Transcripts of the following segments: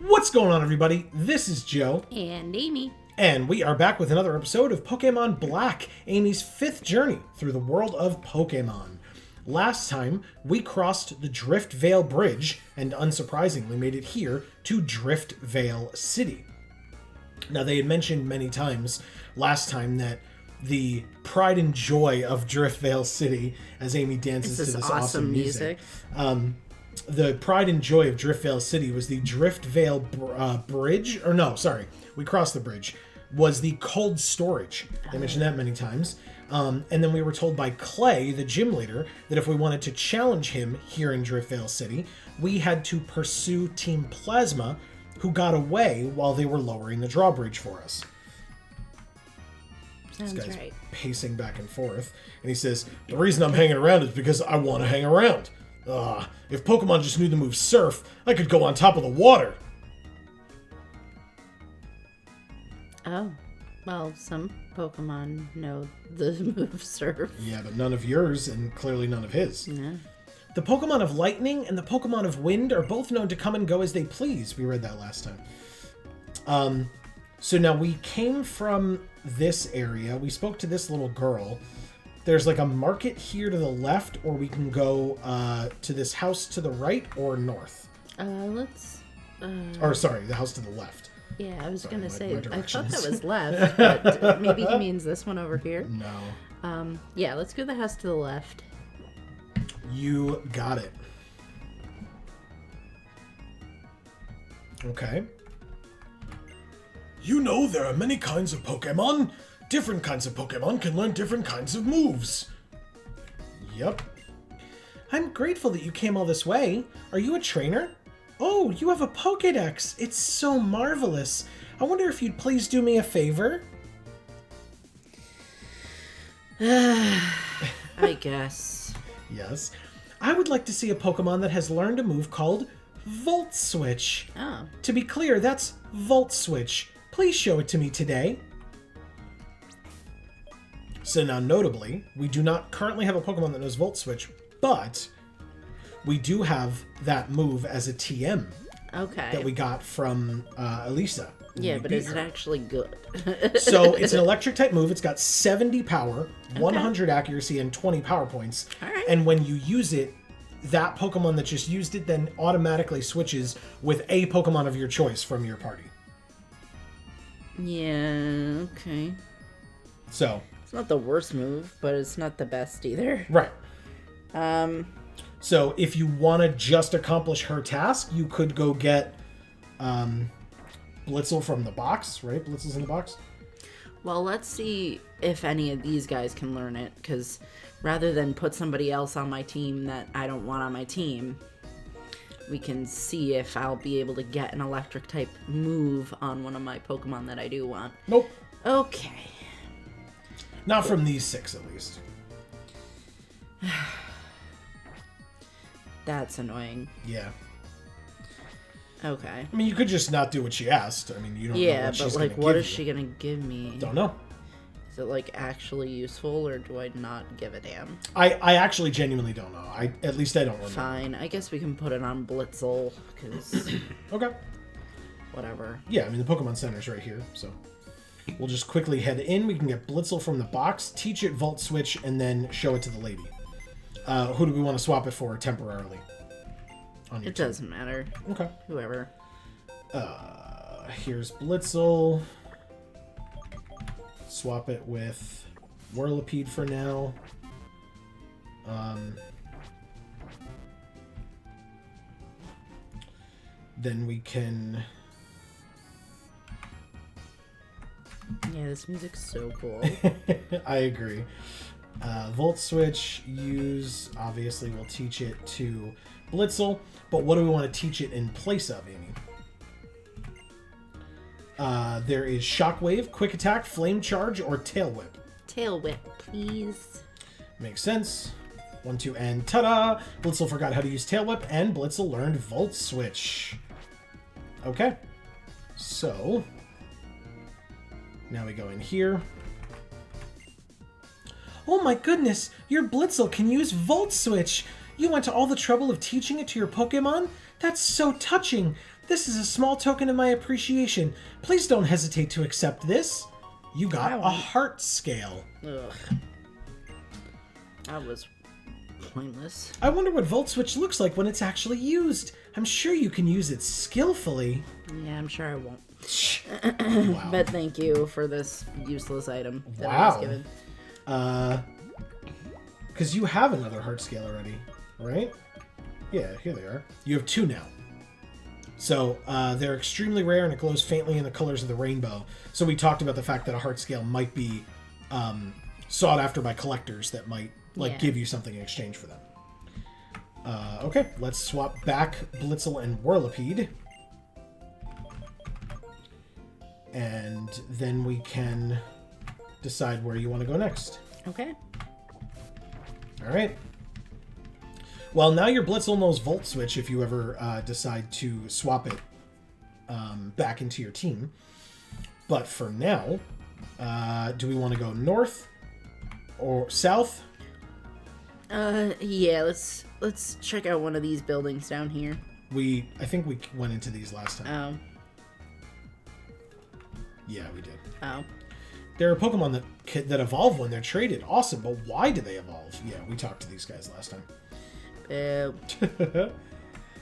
What's going on, everybody? This is Joe. And Amy. And we are back with another episode of Pokemon Black, Amy's 5th journey through the world of Pokemon. Last time, we crossed the Driftveil Bridge and unsurprisingly made it here to Driftveil City. Now, they had mentioned many times last time that the pride and joy of Driftveil City, as Amy dances to this awesome music. The pride and joy of Driftveil City was the Driftveil Bridge, or no, sorry, we crossed the bridge, was the cold storage. They mentioned that many times. And then we were told by Clay, the gym leader, that if we wanted to challenge him here in Driftveil City, we had to pursue Team Plasma, who got away while they were lowering the drawbridge for us. Sounds this guy's right. pacing back and forth, and he says, the reason I'm hanging around is because I want to hang around. If Pokemon just knew the move Surf, I could go on top of the water. Oh, well, some Pokemon know the move Surf. Yeah, but none of yours, and clearly none of his. Yeah. The Pokemon of Lightning and the Pokemon of Wind are both known to come and go as they please. We read that last time. So now we came from this area. We spoke to this little girl. There's like a market here to the left, or we can go to this house to the right or north. Let's... Or sorry, the house to the left. Yeah, I was Sorry, gonna my say, I thought directions. that was left, but maybe he means this one over here. No. Yeah, let's go to the house to the left. You got it. Okay. You know there are many kinds of Pokemon. Different kinds of Pokemon can learn different kinds of moves. Yep. I'm grateful that you came all this way. Are you a trainer? Oh, you have a Pokédex. It's so marvelous. I wonder if you'd please do me a favor? I guess. Yes. I would like to see a Pokemon that has learned a move called Volt Switch. Oh. To be clear, that's Volt Switch. Please show it to me today. So now, notably, we do not currently have a Pokemon that knows Volt Switch, but we do have that move as a TM Okay. that we got from Elisa. Yeah, but is it actually good? So it's an electric type move. It's got 70 power, 100 accuracy, and 20 power points. All right. And when you use it, that Pokemon that just used it then automatically switches with a Pokemon of your choice from your party. Yeah, okay. So... It's not the worst move, but it's not the best either. Right. So if you want to just accomplish her task, you could go get Blitzel from the box, right? Blitzel's in the box? Well, let's see if any of these guys can learn it, because rather than put somebody else on my team that I don't want on my team, we can see if I'll be able to get an electric type move on one of my Pokemon that I do want. Nope. Okay. Not from these 6, at least. That's annoying. Yeah. Okay. I mean, you could just not do what she asked. I mean, you don't know Yeah, what she's but going like, to what give is you. she gonna give me? Don't know. Is it like actually useful, or do I not give a damn? I actually genuinely don't know. At least I don't remember. Fine. I guess we can put it on Blitzel, because Okay. whatever. Yeah, I mean, the Pokemon Center's right here, so... We'll just quickly head in. We can get Blitzel from the box, teach it Volt Switch, and then show it to the lady. Who do we want to swap it for temporarily? On your It team? doesn't matter. Okay. Whoever. Here's Blitzel. Swap it with Whirlipede for now. Then we can... Yeah, this music's so cool. I agree. Volt Switch, use, obviously we'll teach it to Blitzel, but what do we want to teach it in place of, Amy? There is Shockwave, Quick Attack, Flame Charge, or Tail Whip. Tail Whip, please. Makes sense. 1, 2, and ta-da! Blitzel forgot how to use Tail Whip, and Blitzel learned Volt Switch. Okay. So... now we go in here. Oh my goodness, your Blitzel can use Volt Switch! You went to all the trouble of teaching it to your Pokemon? That's so touching! This is a small token of my appreciation. Please don't hesitate to accept this. You got a heart scale. Ugh. That was pointless. I wonder what Volt Switch looks like when it's actually used. I'm sure you can use it skillfully. Yeah, I'm sure I won't. Wow. But thank you for this useless item that I was given. Because you have another heart scale already, right? Yeah, here they are. You have 2 now. So they're extremely rare and it glows faintly in the colors of the rainbow. So we talked about the fact that a heart scale might be sought after by collectors that might give you something in exchange for them. Okay, let's swap back Blitzel and Whirlipede. And then we can decide where you want to go next. Okay. All right. Well, now your Blitzel knows Volt Switch if you ever decide to swap it back into your team. But for now, do we want to go north or south? Yeah, let's check out one of these buildings down here. I think we went into these last time. Oh. Yeah, we did. Oh. There are Pokemon that evolve when they're traded. Awesome, but why do they evolve? Yeah, we talked to these guys last time.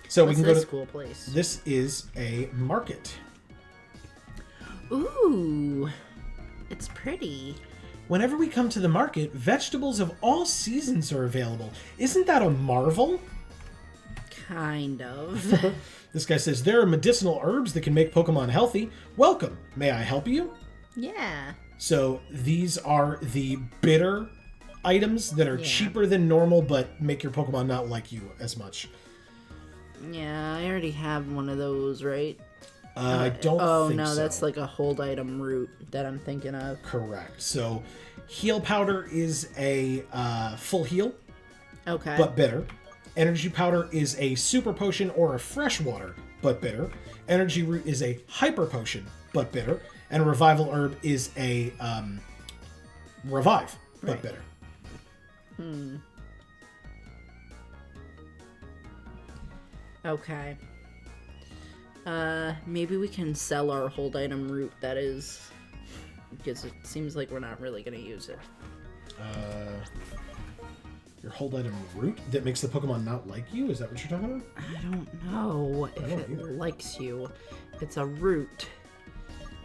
So we can go to cool place. This is a market. Ooh, it's pretty. Whenever we come to the market, vegetables of all seasons are available. Isn't that a marvel? Kind of. This guy says, there are medicinal herbs that can make Pokemon healthy. Welcome. May I help you? Yeah. So these are the bitter items that are cheaper than normal, but make your Pokemon not like you as much. Yeah, I already have one of those, right? I don't think so. Oh, no, that's like a hold item route that I'm thinking of. Correct. So Heal Powder is a full heal, okay, but bitter. Energy Powder is a super potion or a fresh water, but bitter. Energy Root is a hyper potion, but bitter. And Revival Herb is a revive, but bitter. Okay. Maybe we can sell our hold item route, that is, because it seems like we're not really going to use it. Your hold item root that makes the Pokemon not like you? Is that what you're talking about? I don't know if it likes you. It's a root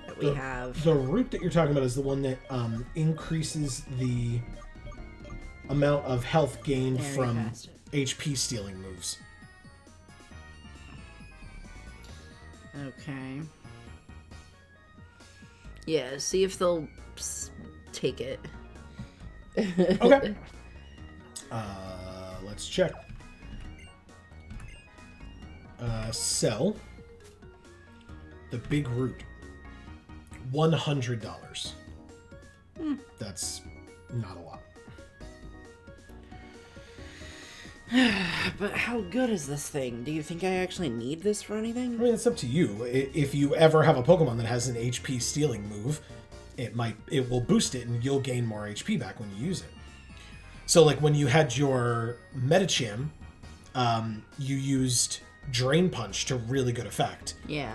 that we have. The root that you're talking about is the one that increases the amount of health gained from HP stealing moves. Okay. Yeah, see if they'll take it. Okay. Let's check. Sell the big root. $100. That's not a lot. But how good is this thing? Do you think I actually need this for anything? I mean, it's up to you. If you ever have a Pokemon that has an HP stealing move, it will boost it and you'll gain more HP back when you use it. So, like, when you had your Medicham, you used Drain Punch to really good effect. Yeah.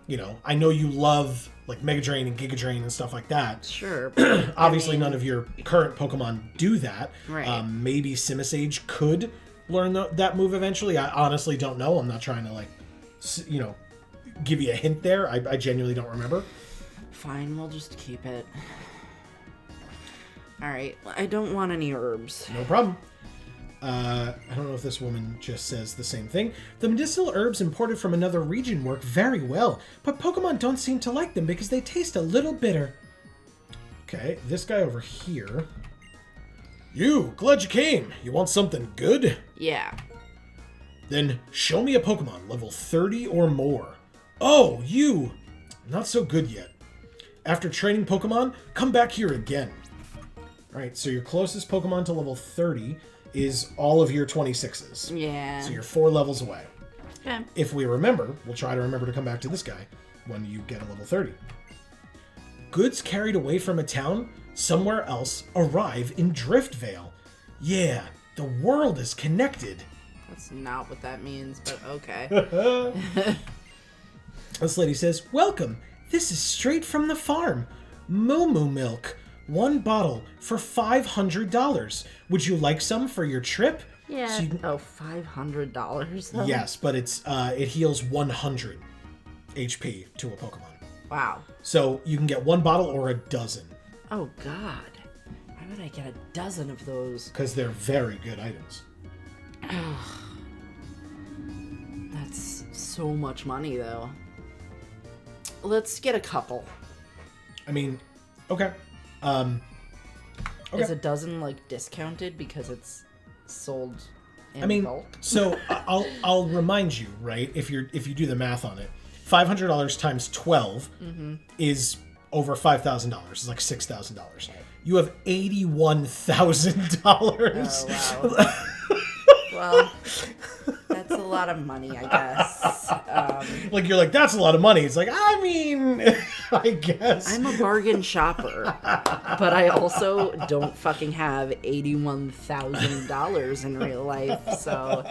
You know, I know you love, like, Mega Drain and Giga Drain and stuff like that. Sure. Obviously, none of your current Pokemon do that. Right. Maybe Simisage could learn that move eventually. I honestly don't know. I'm not trying to, like, give you a hint there. I genuinely don't remember. Fine, we'll just keep it. Alright, I don't want any herbs. No problem. I don't know if this woman just says the same thing. The medicinal herbs imported from another region work very well, but Pokemon don't seem to like them because they taste a little bitter. Okay, this guy over here. You, glad you came. You want something good? Yeah. Then show me a Pokemon level 30 or more. Oh, you! Not so good yet. After training Pokemon, come back here again. Alright, so your closest Pokemon to level 30 is all of your 26s. Yeah. So you're 4 levels away. Okay. If we remember, we'll try to remember to come back to this guy when you get a level 30. Goods carried away from a town somewhere else arrive in Driftveil. Yeah, the world is connected. That's not what that means, but okay. This lady says, "Welcome. This is straight from the farm. Moo Moo milk. 1 bottle for $500. Would you like some for your trip?" Yeah. So $500 though? Yes, but it heals 100 HP to a Pokemon. Wow. So you can get 1 bottle or a dozen. Oh, God. Why would I get a dozen of those? Because they're very good items. That's so much money, though. Let's get a couple. I mean, okay. Okay. Is a dozen, like, discounted because it's sold in bulk? So I'll remind you, right? If you do the math on it, $500 times 12 is over $5,000. It's like $6,000. You have $81,000. Oh, wow. Well, that's a lot of money, I guess. Like, you're like, that's a lot of money. It's like, I mean, I guess. I'm a bargain shopper, but I also don't fucking have $81,000 in real life, so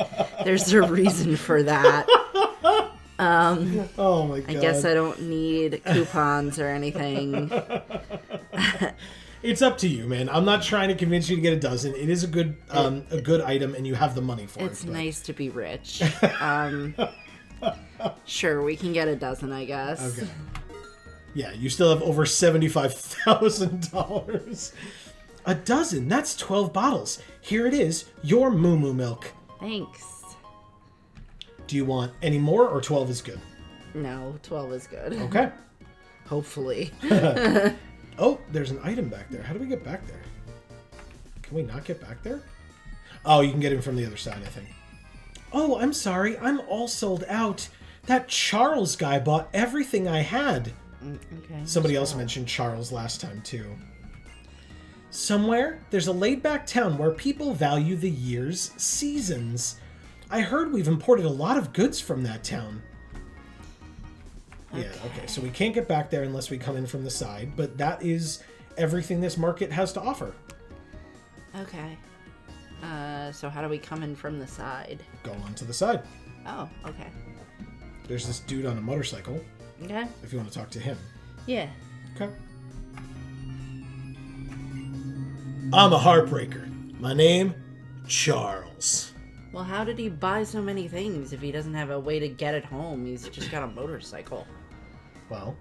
there's a reason for that. Oh my god. I guess I don't need coupons or anything. It's up to you, man. I'm not trying to convince you to get a dozen. It is a good item, and you have the money for it. It's nice to be rich. Sure, we can get a dozen, I guess. Okay. Yeah, you still have over $75,000. A dozen? That's 12 bottles. Here it is, your Moo Moo milk. Thanks. Do you want any more, or 12 is good? No, 12 is good. Okay. Hopefully. Oh, there's an item back there. How do we get back there? Can we not get back there? Oh, you can get in from the other side, I think. Oh, I'm sorry. I'm all sold out. That Charles guy bought everything I had. Okay. Somebody else mentioned Charles last time, too. Somewhere, there's a laid-back town where people value the year's seasons. I heard we've imported a lot of goods from that town. Yeah, okay, so we can't get back there unless we come in from the side, but that is everything this market has to offer. Okay. So how do we come in from the side? Go on to the side. Oh, okay. There's this dude on a motorcycle, Okay. if you want to talk to him. Yeah. Okay. I'm a Heartbreaker. My name, Charles. Well, how did he buy so many things if he doesn't have a way to get it home? He's just got a motorcycle. Well,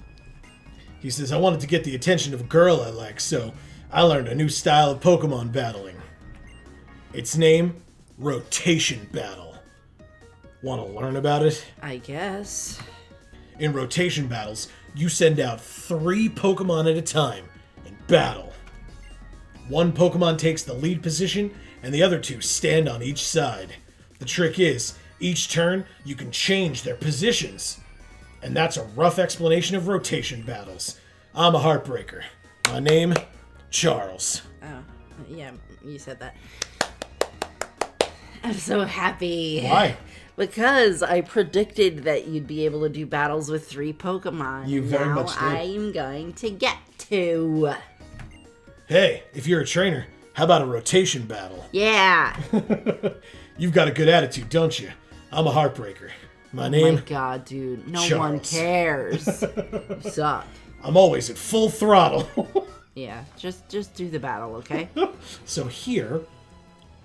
he says, I wanted to get the attention of a girl I like, so I learned a new style of Pokemon battling. Its name, Rotation Battle. Want to learn about it? I guess. In rotation battles, you send out 3 Pokemon at a time and battle. 1 Pokemon takes the lead position, and the other 2 stand on each side. The trick is, each turn, you can change their positions. And that's a rough explanation of rotation battles. I'm a Heartbreaker. My name, Charles. Oh, yeah, you said that. I'm so happy. Why? Because I predicted that you'd be able to do battles with 3 Pokemon. You very much did. I'm going to get to. Hey, if you're a trainer, how about a rotation battle? Yeah. You've got a good attitude, don't you? I'm a Heartbreaker. My Oh name, my god, dude. No Charles. one cares. You suck. I'm always at full throttle. Yeah, just do the battle, okay? So here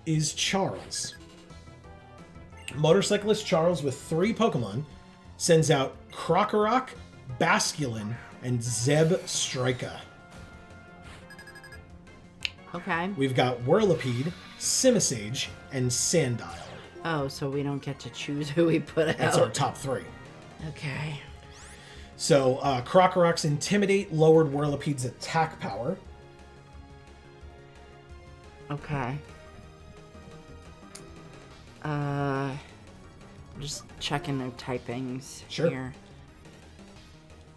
is Charles. Motorcyclist Charles with 3 Pokemon sends out Krokorok, Basculin, and Zeb Strika. Okay. We've got Whirlipede, Simisage, and Sandile. Oh, so we don't get to choose who we put out. That's our top 3. Okay. So, Krokorok's Intimidate lowered Whirlipede's attack power. Okay. Just checking their typings Sure. here.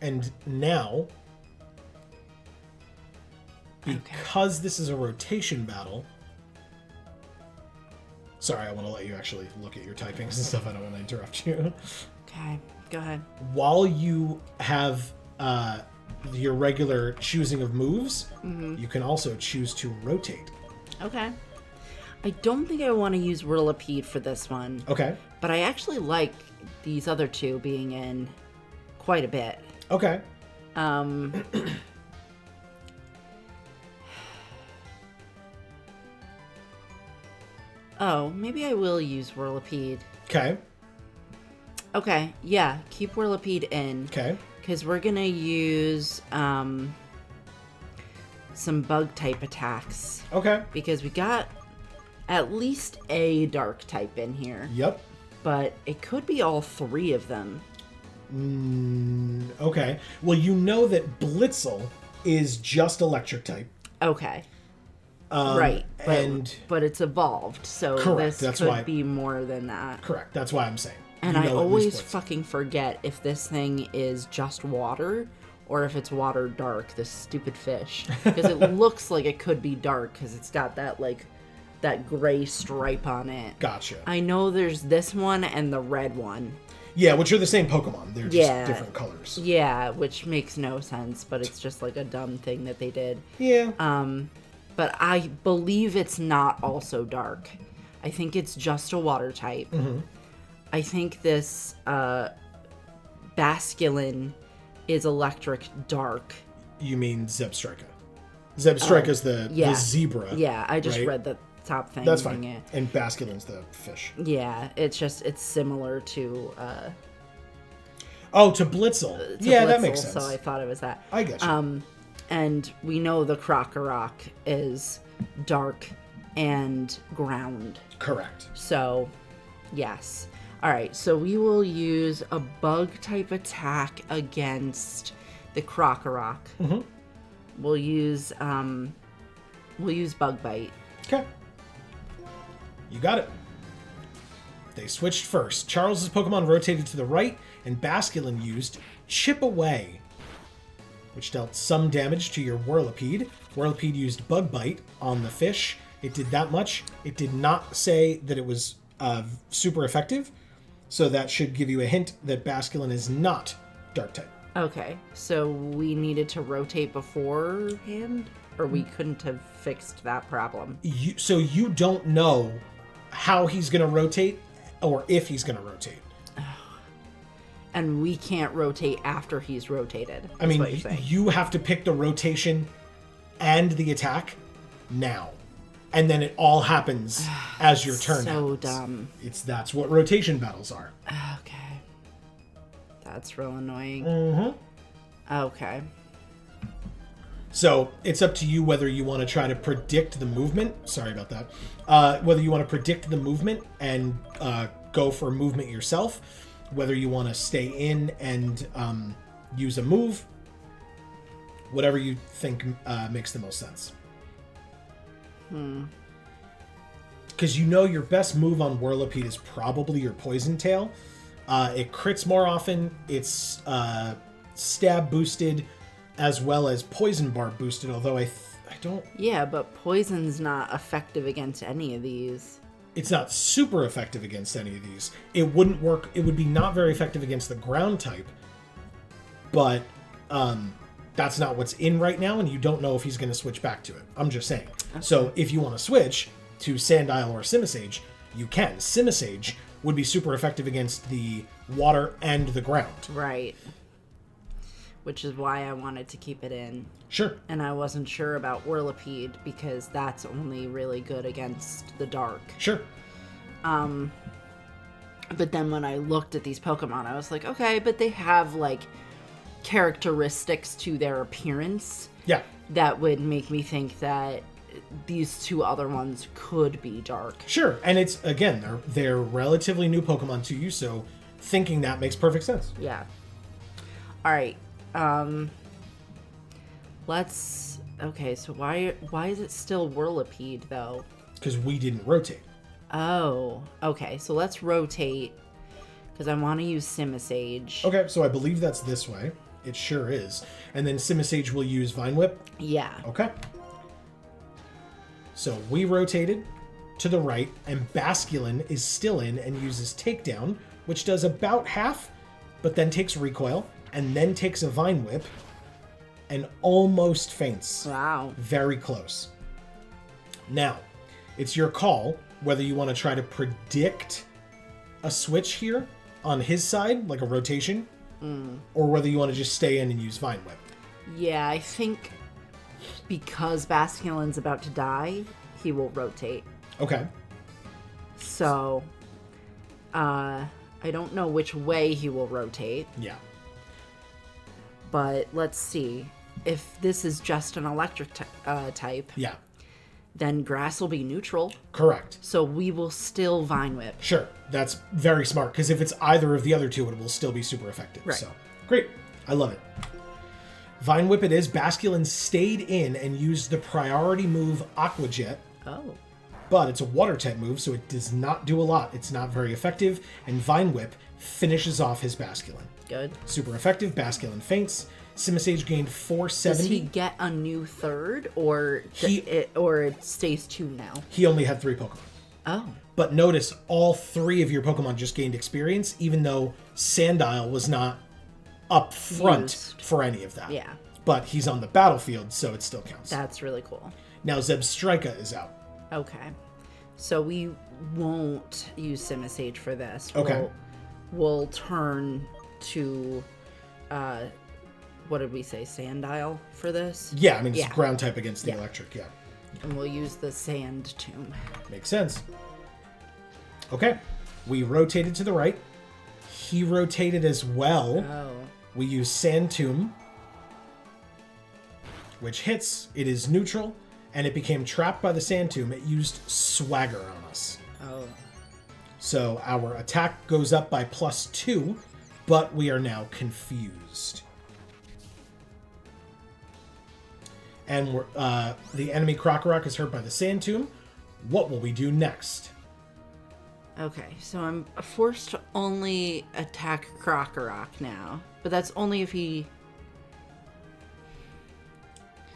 And now, because this is a rotation battle... Sorry, I want to let you actually look at your typings and stuff. I don't want to interrupt you. Okay, go ahead. While you have your regular choosing of moves, you can also choose to rotate. Okay. I don't think I want to use Whirlipede for this one. Okay. But I actually like these other 2 being in quite a bit. Okay. Oh, maybe I will use Whirlipede. Okay. Okay, yeah, keep Whirlipede in. Okay. Because we're going to use some bug-type attacks. Okay. Because we got at least a dark type in here. Yep. But it could be all three of them. Okay. Well, you know that Blitzel is just electric type. Okay. Right. But it's evolved, so correct. this could be more than that. Correct. That's why I'm saying. And I always fucking forget if this thing is just water or if it's water dark, this stupid fish. Because it looks like it could be dark because it's got that, like, that gray stripe on it. Gotcha. I know there's this one and the red one. Yeah, which are the same Pokemon. They're just different colors. Yeah, which makes no sense, but it's just like a dumb thing that they did. Yeah. But I believe it's not also dark. I think it's just a water type. Mm-hmm. I think this Basculin is electric dark. You mean Zebstrika. Zebstrika's the zebra. Yeah, I just right? read the top thing. That's fine. And Basculin's the fish. Yeah, it's similar to... to Blitzel. That makes sense. So I thought it was that. I get you. And we know the Krokorok is dark and ground. Correct. So, yes. All right, so we will use a bug-type attack against the Krokorok. Mm-hmm. We'll use Bug Bite. Okay. You got it. They switched first. Charles's Pokemon rotated to the right, and Basculin used Chip Away, which dealt some damage to your Whirlipede. Whirlipede used Bug Bite on the fish. It did that much. It did not say that it was super effective, so that should give you a hint that Basculin is not Dark type. Okay, so we needed to rotate beforehand, or we couldn't have fixed that problem? So you don't know how he's going to rotate, or if he's going to rotate. And we can't rotate after he's rotated. I mean, you have to pick the rotation and the attack now. And then it all happens as your turn happens. So dumb. That's what rotation battles are. Okay. That's real annoying. Mm-hmm. Okay. So it's up to you whether you want to try to predict the movement. Sorry about that. Whether you want to predict the movement and go for movement yourself. Whether you want to stay in and use a move. Whatever you think makes the most sense. Because you know your best move on Whirlipede is probably your Poison Tail. It crits more often. It's stab boosted as well as Poison Barb boosted, although I don't... Yeah, but Poison's not effective against any of these. It's not super effective against any of these. It wouldn't work. It would be not very effective against the ground type, but that's not what's in right now, and you don't know if he's going to switch back to it. I'm just saying. Okay. So if you want to switch to Sandile or Simisage, you can. Simisage would be super effective against the water and the ground. Right. Which is why I wanted to keep it in. Sure. And I wasn't sure about Whirlipede because that's only really good against the dark. Sure. But then when I looked at these Pokemon, I was like, okay, but they have, like, characteristics to their appearance. Yeah. That would make me think that these two other ones could be dark. Sure. And it's, again, they're relatively new Pokemon to you, so thinking that makes perfect sense. Yeah. All right. Okay, so why is it still Whirlipede, though? Because we didn't rotate. Oh, okay, so let's rotate, because I want to use Simisage. Okay, so I believe that's this way. It sure is. And then Simisage will use Vine Whip? Yeah. Okay. So we rotated to the right, and Basculin is still in and uses Takedown, which does about half, but then takes Recoil, and then takes a Vine Whip, and almost faints. Wow. Very close. Now, it's your call whether you want to try to predict a switch here on his side, like a rotation, or whether you want to just stay in and use Vine Whip. Yeah, I think because Basculin's about to die, he will rotate. Okay. So, I don't know which way he will rotate. Yeah. But let's see. If this is just an electric type, Yeah. then grass will be neutral. Correct. So we will still Vine Whip. Sure. That's very smart, because if it's either of the other two, it will still be super effective. Right. So, great. I love it. Vine Whip it is. Basculin stayed in and used the priority move Aqua Jet. Oh. But it's a water type move, so it does not do a lot. It's not very effective, and Vine Whip finishes off his Basculin. Good. Super effective. Basculin faints. Simisage gained 470. Does he get a new third, or it stays 2 now? He only had 3 Pokemon. Oh. But notice, all 3 of your Pokemon just gained experience, even though Sandile was not up front for any of that. Yeah. But he's on the battlefield, so it still counts. That's really cool. Now Zebstrika is out. Okay. So we won't use Simisage for this. Okay. We'll turn to, what did we say, Sandile for this? Yeah, I mean, it's ground type against the electric, yeah. And we'll use the Sand Tomb. Makes sense. Okay. We rotated to the right. He rotated as well. Oh. We use Sand Tomb, which hits. It is neutral, and it became trapped by the Sand Tomb. It used Swagger on us. Oh. So our attack goes up by +2, but we are now confused. And the enemy Krokorok is hurt by the Sand Tomb. What will we do next? Okay, so I'm forced to only attack Krokorok now. But that's only if he...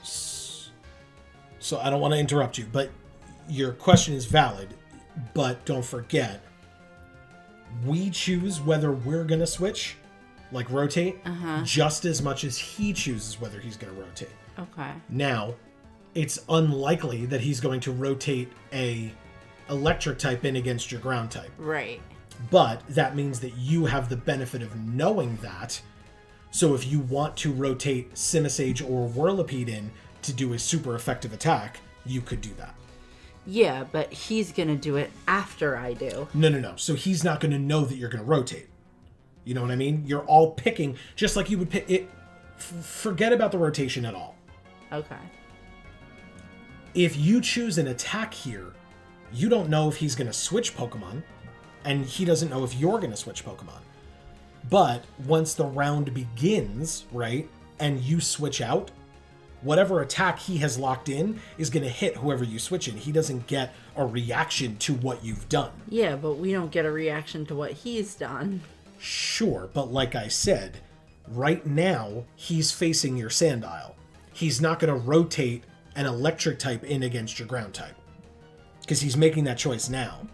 So I don't want to interrupt you, but your question is valid. But don't forget, we choose whether we're going to switch, like rotate, just as much as he chooses whether he's going to rotate. Okay. Now, it's unlikely that he's going to rotate a electric type in against your ground type. Right. But that means that you have the benefit of knowing that. So if you want to rotate Simisage or Whirlipede in to do a super effective attack, you could do that. Yeah, but he's going to do it after I do. No. So he's not going to know that you're going to rotate. You know what I mean? You're all picking, just like you would pick it. Forget about the rotation at all. Okay. If you choose an attack here, you don't know if he's going to switch Pokemon, and he doesn't know if you're going to switch Pokemon. But once the round begins, right, and you switch out, whatever attack he has locked in is going to hit whoever you switch in. He doesn't get a reaction to what you've done. Yeah, but we don't get a reaction to what he's done. Sure, but like I said, right now, he's facing your Sandile. He's not going to rotate an electric type in against your ground type. Because he's making that choice now.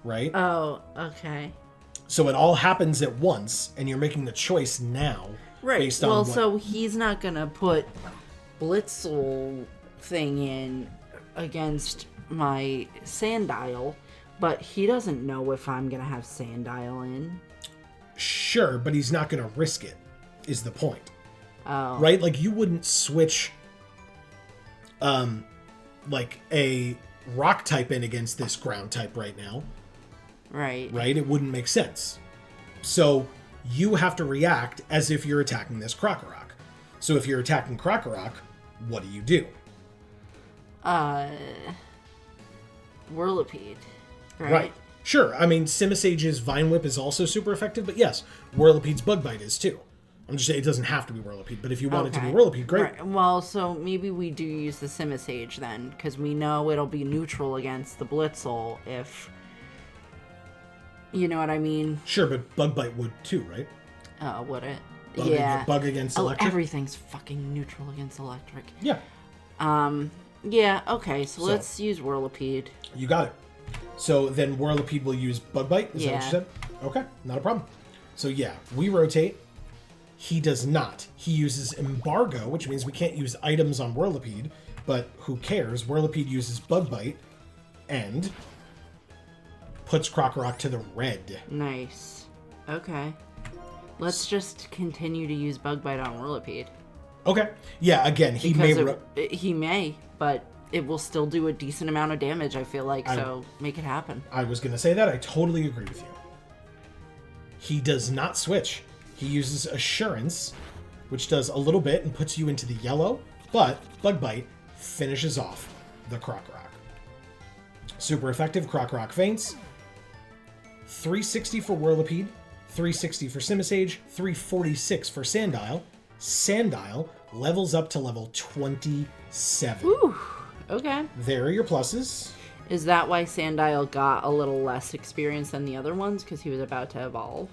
Right? Oh, okay. So it all happens at once, and you're making the choice now. Right. Based on well, what... so he's not going to put Blitzel thing in against my Sandile, but he doesn't know if I'm going to have Sandile in. Sure, but he's not going to risk it, is the point. Oh. Right? Like, you wouldn't switch, like, a rock type in against this ground type right now. Right. Right? It wouldn't make sense. So, you have to react as if you're attacking this Krokorok. So, if you're attacking Krokorok, what do? Whirlipede. Right. Sure. I mean, Simisage's Vine Whip is also super effective, but yes, Whirlipede's Bug Bite is too. I'm just saying it doesn't have to be Whirlipede, but if you want it to be Whirlipede, great. Right. Well, so maybe we do use the Simisage then, because we know it'll be neutral against the Blitzel if... You know what I mean? Sure, but Bug Bite would too, right? Would it? Bug against electric? Everything's fucking neutral against electric. Yeah. Yeah, okay, so let's use Whirlipede. You got it. So then Whirlipede will use Bug Bite? Is that what you said? Okay, not a problem. So yeah, we rotate. He does not. He uses Embargo, which means we can't use items on Whirlipede, but who cares? Whirlipede uses Bug Bite and puts Krokorok to the red. Nice. Okay. Let's just continue to use Bug Bite on Whirlipede. Okay. Yeah, again, he may, but it will still do a decent amount of damage, I feel like, so make it happen. I was going to say that. I totally agree with you. He does not switch. He uses Assurance, which does a little bit and puts you into the yellow, but Bug Bite finishes off the Croc Rock. Super effective. Croc Rock faints. 360 for Whirlipede, 360 for Simisage, 346 for Sandile. Sandile levels up to level 27. Ooh, okay. There are your pluses. Is that why Sandile got a little less experience than the other ones? Because he was about to evolve?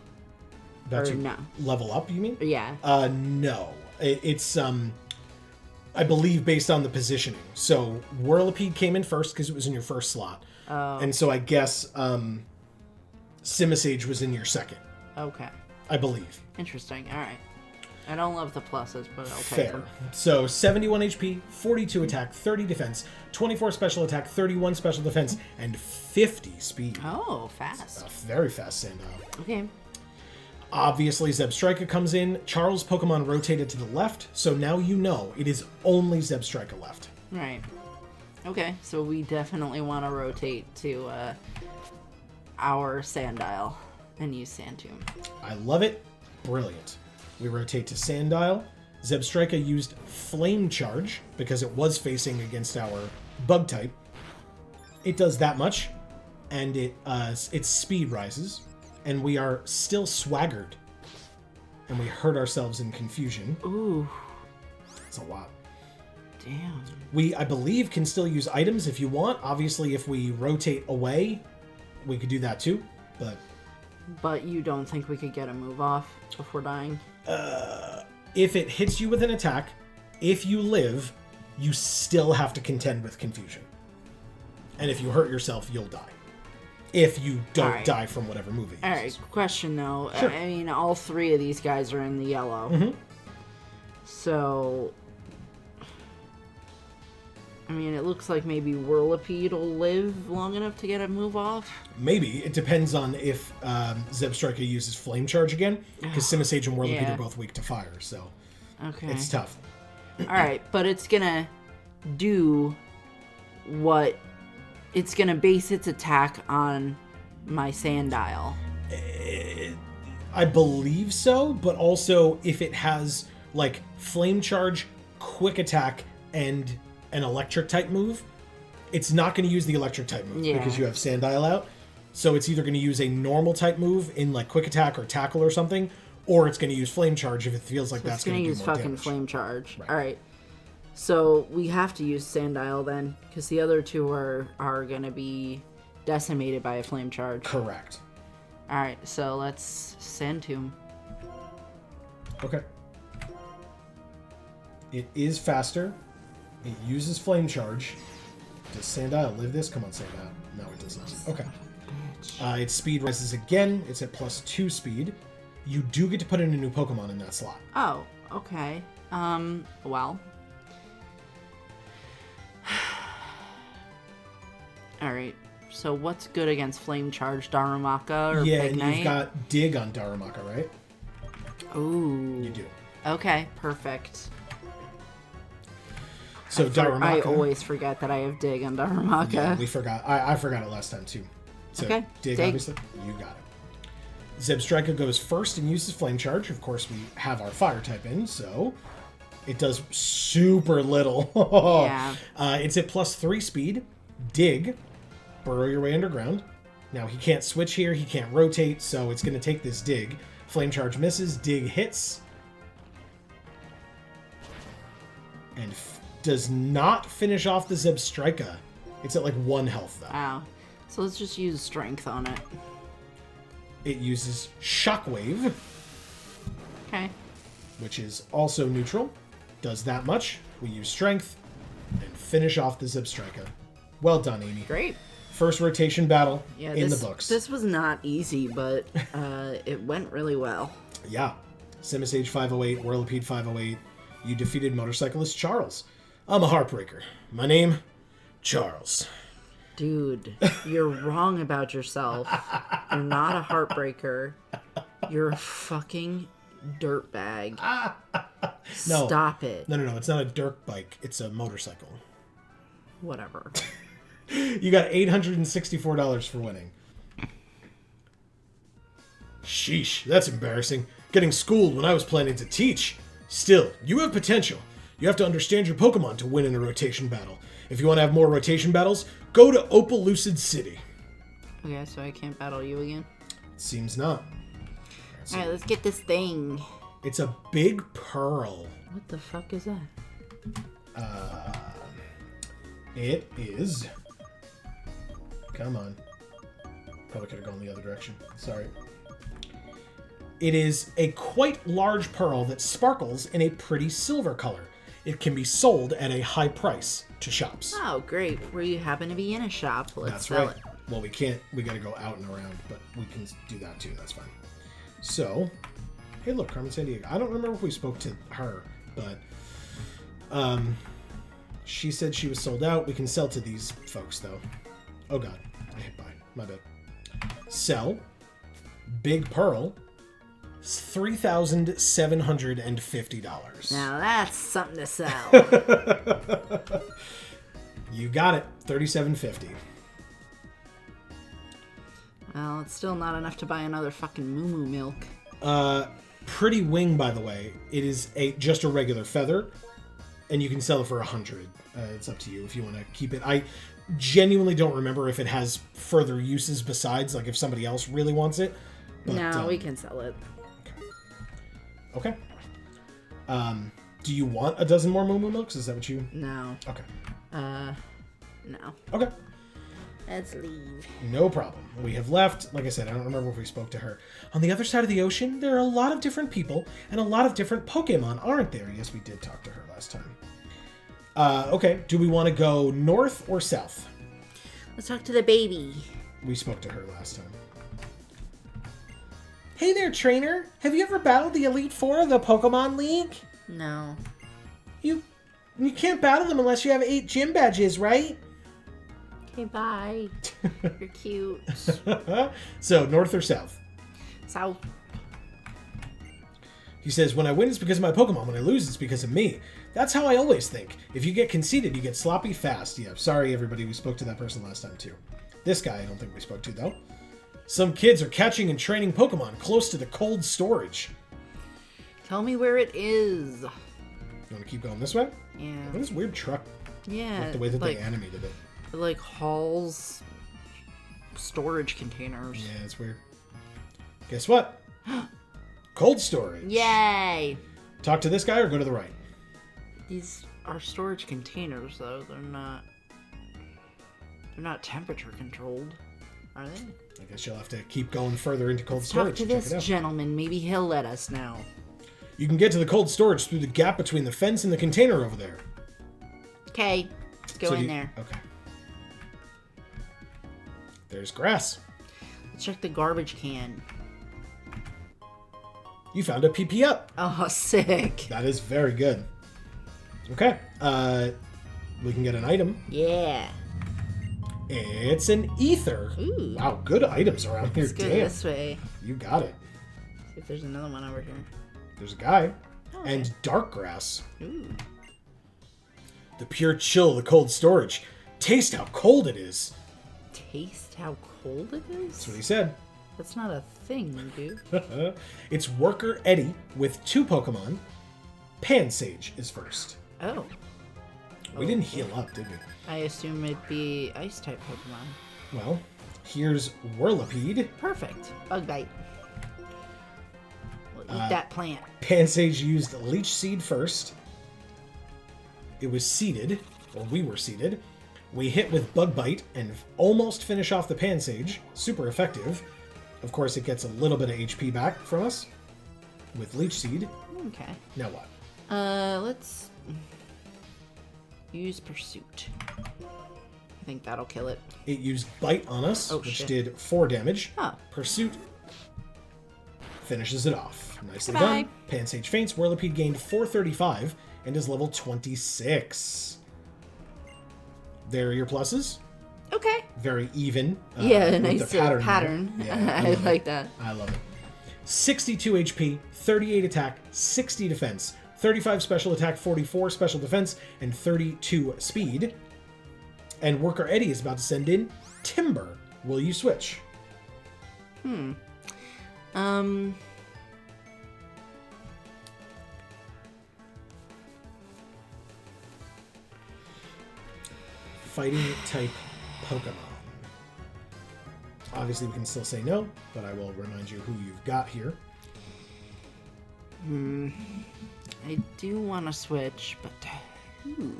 About or to no? Level up, you mean? Yeah. No. It's, I believe, based on the positioning. So, Whirlipede came in first because it was in your first slot. Oh. And so I guess Simisage was in your second. Okay. I believe. Interesting. All right. I don't love the pluses, but I'll take Fair. them. So 71 HP, 42 attack, 30 defense, 24 special attack, 31 special defense, and 50 speed. Oh, fast. Very fast Sandile. Okay. Obviously, Zebstrika comes in. Charles' Pokemon rotated to the left, so now you know it is only Zebstrika left. Right. Okay, so we definitely want to rotate to our Sandile and use Sandtomb. I love it. Brilliant. We rotate to Sandile. Zebstrika used Flame Charge because it was facing against our Bug type. It does that much, and its speed rises, and we are still swaggered, and we hurt ourselves in confusion. Ooh. It's a lot. Damn. We, I believe, can still use items if you want. Obviously, if we rotate away, we could do that too, but... But you don't think we could get a move off before dying? If it hits you with an attack, if you live, you still have to contend with confusion. And if you hurt yourself, you'll die. If you don't die from whatever move it uses. Alright, question though. Sure. I mean, all three of these guys are in the yellow. Mm-hmm. So... I mean, it looks like maybe Whirlipede will live long enough to get a move off. Maybe. It depends on if Zebstrika uses Flame Charge again, because Simisage and Whirlipede are both weak to fire, so okay. It's tough. Alright, but it's gonna do what... It's gonna base its attack on my Sandile. I believe so, but also if it has, like, Flame Charge, Quick Attack, and an Electric type move, it's not going to use the Electric type move because you have Sandile out. So it's either going to use a normal type move in, like, Quick Attack or Tackle or something, or it's going to use Flame Charge if it feels like that's going to do more damage. It's going to use fucking Flame Charge. Right. Alright. So we have to use Sandile then, because the other two are going to be decimated by a Flame Charge. Correct. Alright, so let's Sandtomb. Okay. It is faster. It uses Flame Charge. Does Sandile live this? Come on, Sandile. No, it does not. Okay. Its speed rises again. It's at +2 speed. You do get to put in a new Pokemon in that slot. Oh, okay. Well. Alright, so what's good against Flame Charge? Darumaka or Yeah, Big and Knight? you've got Dig on Darumaka, right? Ooh. You do. Okay, perfect. So Darumaka... I always forget that I have Dig on Darumaka. Yeah, we forgot. I forgot it last time, too. So okay, Dig, obviously. You got it. Zebstrika goes first and uses Flame Charge. Of course, we have our Fire type in, so... It does super little. Yeah. It's at +3 speed. Dig. Burrow your way underground. Now, he can't switch here. He can't rotate, so it's going to take this Dig. Flame Charge misses. Dig hits. And does not finish off the Zebstrika. It's at like 1 health, though. Wow. So let's just use Strength on it. It uses Shockwave. Okay. Which is also neutral. Does that much. We use Strength. And finish off the Zebstrika. Well done, Amy. Great. First rotation battle in the books. This was not easy, but it went really well. Yeah. Simisage 508, Whirlipede 508. You defeated motorcyclist Charles. I'm a Heartbreaker. My name, Charles. Dude, you're wrong about yourself. You're not a Heartbreaker. You're a fucking dirtbag. No. Stop it. No. It's not a dirt bike. It's a motorcycle. Whatever. You got $864 for winning. Sheesh, that's embarrassing. Getting schooled when I was planning to teach. Still, you have potential. You have to understand your Pokemon to win in a rotation battle. If you want to have more rotation battles, go to Opal-Lucid City. Okay, so I can't battle you again? Seems not. Alright, let's get this thing. It's a big pearl. What the fuck is that? It is... Come on. Probably could have gone the other direction. Sorry. It is a quite large pearl that sparkles in a pretty silver color. It can be sold at a high price to shops. Oh, great. Where you happen to be in a shop, let's That's sell right. it. Well, we can't. We got to go out and around, but we can do that too. That's fine. So, hey, look, Carmen Sandiego. I don't remember if we spoke to her, but she said she was sold out. We can sell to these folks, though. Oh, God. I hit buy. My bad. Sell. Big Pearl. $3,750. Now that's something to sell. You got it. $3,750. Well, it's still not enough to buy another fucking moo milk. Pretty wing, by the way. It is just a regular feather, and you can sell it for $100. It's up to you if you want to keep it. I genuinely don't remember if it has further uses besides, like, if somebody else really wants it. But, no, we can sell it. Okay. Do you want a dozen more moo milks? Is that what you... No. Okay. No. Okay. Let's leave. No problem. We have left. Like I said, I don't remember if we spoke to her. On the other side of the ocean, there are a lot of different people and a lot of different Pokemon, aren't there? Yes, we did talk to her last time. Okay. Do we want to go north or south? Let's talk to the baby. We spoke to her last time. Hey there, trainer. Have you ever battled the Elite Four of the Pokemon League? No. You can't battle them unless you have 8 gym badges, right? Okay, bye. You're cute. So, north or south? South. He says, when I win, it's because of my Pokemon. When I lose, it's because of me. That's how I always think. If you get conceited, you get sloppy fast. Yeah, sorry, everybody. We spoke to that person last time, too. This guy, I don't think we spoke to, though. Some kids are catching and training Pokemon close to the cold storage. Tell me where it is. You want to keep going this way? Yeah. What is this weird truck? Yeah. Like the way that they animated it. Like hauls storage containers. Yeah, it's weird. Guess what? Cold storage. Yay! Talk to this guy or go to the right? These are storage containers, though. They're not temperature controlled, are they? I guess you'll have to keep going further into cold Let's storage. talk to this gentleman. Maybe he'll let us know. You can get to the cold storage through the gap between the fence and the container over there. Okay, let's go in there. Okay. There's grass. Let's check the garbage can. You found a PP up. Oh, sick. That is very good. Okay. We can get an item. Yeah. It's an ether. Ooh. Wow, good items around here. Let's go Damn. this way. You got it. See if there's another one over here. There's a guy. Oh, And dark grass. Ooh. The pure chill of the cold storage. Taste how cold it is. Taste how cold it is? That's what he said. That's not a thing, dude. It's Worker Eddie with 2 Pokemon. Pansage is first. Oh. We didn't heal up, did we? I assume it'd be ice-type Pokemon. Well, here's Whirlipede. Perfect. Bug bite. We'll eat that plant. Pansage used Leech Seed first. It was seeded, or we were seeded. We hit with Bug Bite and almost finish off the Pansage. Super effective. Of course, it gets a little bit of HP back from us with Leech Seed. Okay. Now what? Let's use Pursuit. I think that'll kill it. It used Bite on us, which shit. did 4 damage. Oh. Pursuit finishes it off. Nicely Goodbye. done. Pansage faints. Whirlipede gained 435 and is level 26. There are your pluses. Okay. Very even. Yeah, with nice the pattern. pattern. there. Yeah, I love like it. that. I love it. 62 HP, 38 attack, 60 defense, 35 special attack, 44 special defense, and 32 speed. And Worker Eddie is about to send in Timber. Will you switch? Fighting type Pokemon. Obviously, we can still say no, but I will remind you who you've got here. I do want to switch, but who?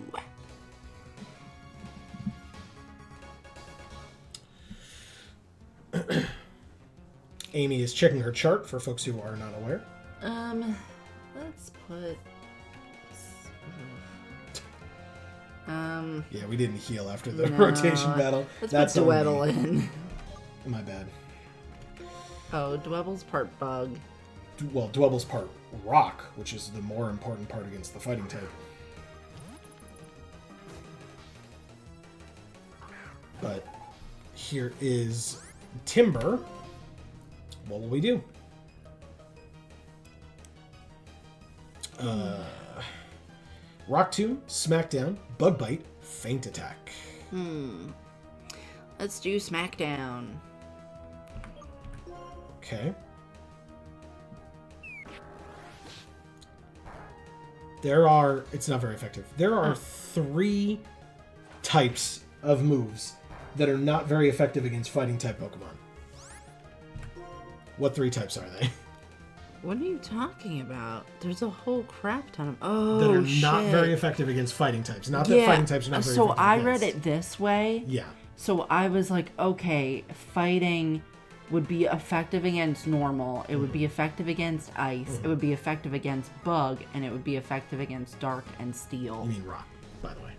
Amy is checking her chart for folks who are not aware. Let's put. Yeah, we didn't heal after the rotation battle. Let's put Dwebble in. My bad. Oh, Dwebble's part bug. Well, Dwebble's part rock, which is the more important part against the fighting type. But here is Timber. What will we do? Rock Tomb, Smackdown, Bug Bite, Feint Attack. Let's do Smackdown. Okay. It's not very effective. There are 3 types of moves that are not very effective against fighting type Pokemon. What 3 types are they? What are you talking about? There's a whole crap ton of that are not very effective against fighting types. Not that fighting types are not very effective. So I read it this way. Yeah. So I was like, okay, fighting would be effective against normal. It would be effective against ice. It would be effective against bug, and it would be effective against dark and steel. You mean rock, by the way.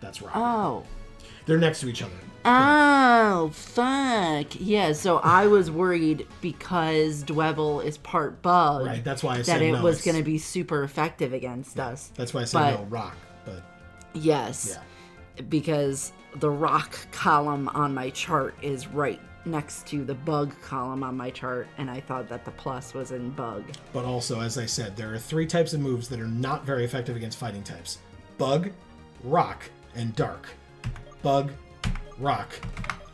That's rock. Oh. They're next to each other. Oh, fuck. Yeah, so I was worried because Dwebble is part bug. Right, that's why I said that it no, was going to be super effective against us. That's why I said no, rock. But yes, because the rock column on my chart is right next to the bug column on my chart, and I thought that the plus was in bug. But also, as I said, there are 3 types of moves that are not very effective against fighting types. Bug, rock, and dark. Bug, rock,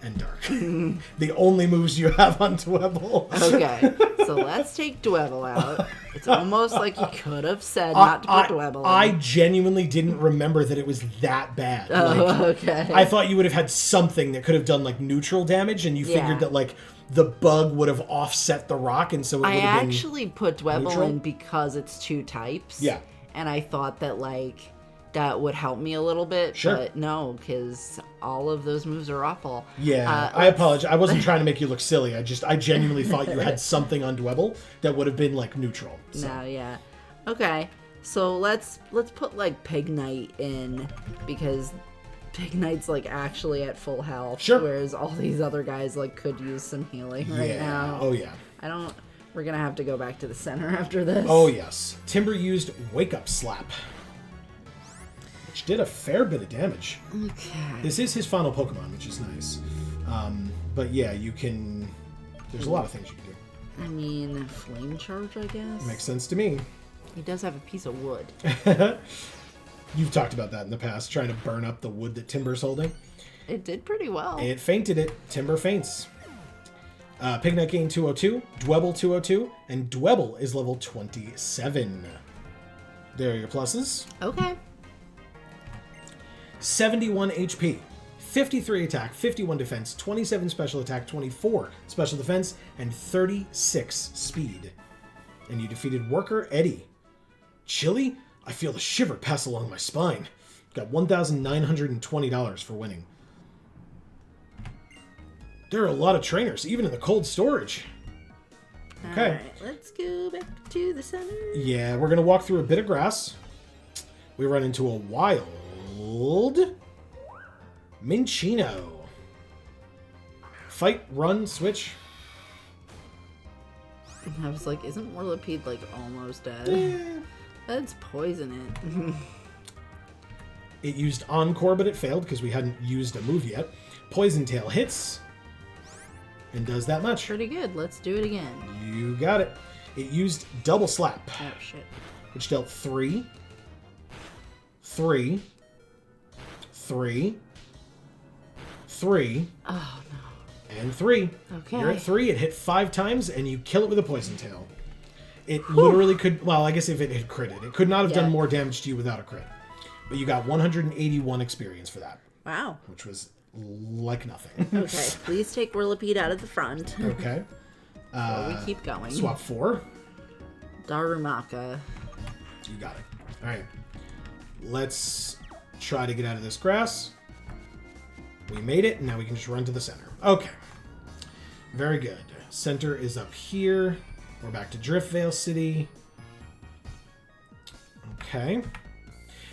and dark. The only moves you have on Dwebble. Okay, so let's take Dwebble out. It's almost like you could have said not to put Dwebble in. I genuinely didn't remember that it was that bad. Okay. I thought you would have had something that could have done like neutral damage, and you figured that like the bug would have offset the rock, and so it would have been actually put Dwebble neutral? in because it's 2 types. Yeah. And I thought that like that would help me a little bit. Sure. But no, because all of those moves are awful. Yeah, I apologize. I wasn't trying to make you look silly. I genuinely thought you had something on Dwebble that would have been like neutral. So. No, yeah. Okay, so let's put like Pignite in because Pignite's like actually at full health. Sure. Whereas all these other guys like could use some healing right now. Oh yeah. We're gonna have to go back to the center after this. Oh yes. Timber used Wake Up Slap, which did a fair bit of damage. Okay. This is his final Pokemon, which is nice. But yeah, you can... There's a lot of things you can do. I mean, Flame Charge, I guess? Makes sense to me. He does have a piece of wood. You've talked about that in the past, trying to burn up the wood that Timber's holding. It did pretty well. It fainted it. Timber faints. Pignite gained 202, Dwebble 202, and Dwebble is level 27. There are your pluses. Okay. 71 HP, 53 attack, 51 defense, 27 special attack, 24 special defense, and 36 speed. And you defeated Worker Eddie. Chilly? I feel the shiver pass along my spine. Got $1,920 for winning. There are a lot of trainers, even in the cold storage. Okay. Alright, let's go back to the center. Yeah, we're going to walk through a bit of grass. We run into a wild Minchino. Fight, run, switch. I was like, isn't Whirlipede like almost dead? Eh. Let's poison it. It used Encore, but it failed because we hadn't used a move yet. Poison Tail hits. and does that much. Pretty good. Let's do it again. You got it. It used double slap, Oh, shit. which dealt 3, 3, 3, 3, Oh, no. and 3. Okay. You're at 3. It hit 5 times, and you kill it with a poison tail. It literally could... Well, I guess if it had critted. It could not have done more damage to you without a crit. But you got 181 experience for that. Wow. Which was like nothing. Okay, please take Whirlipede out of the front. Okay. Before we keep going. Swap 4. Darumaka. You got it. All right. Let's try to get out of this grass. We made it, and now we can just run to the center. Okay. Very good. Center is up here. We're back to Driftveil City. Okay.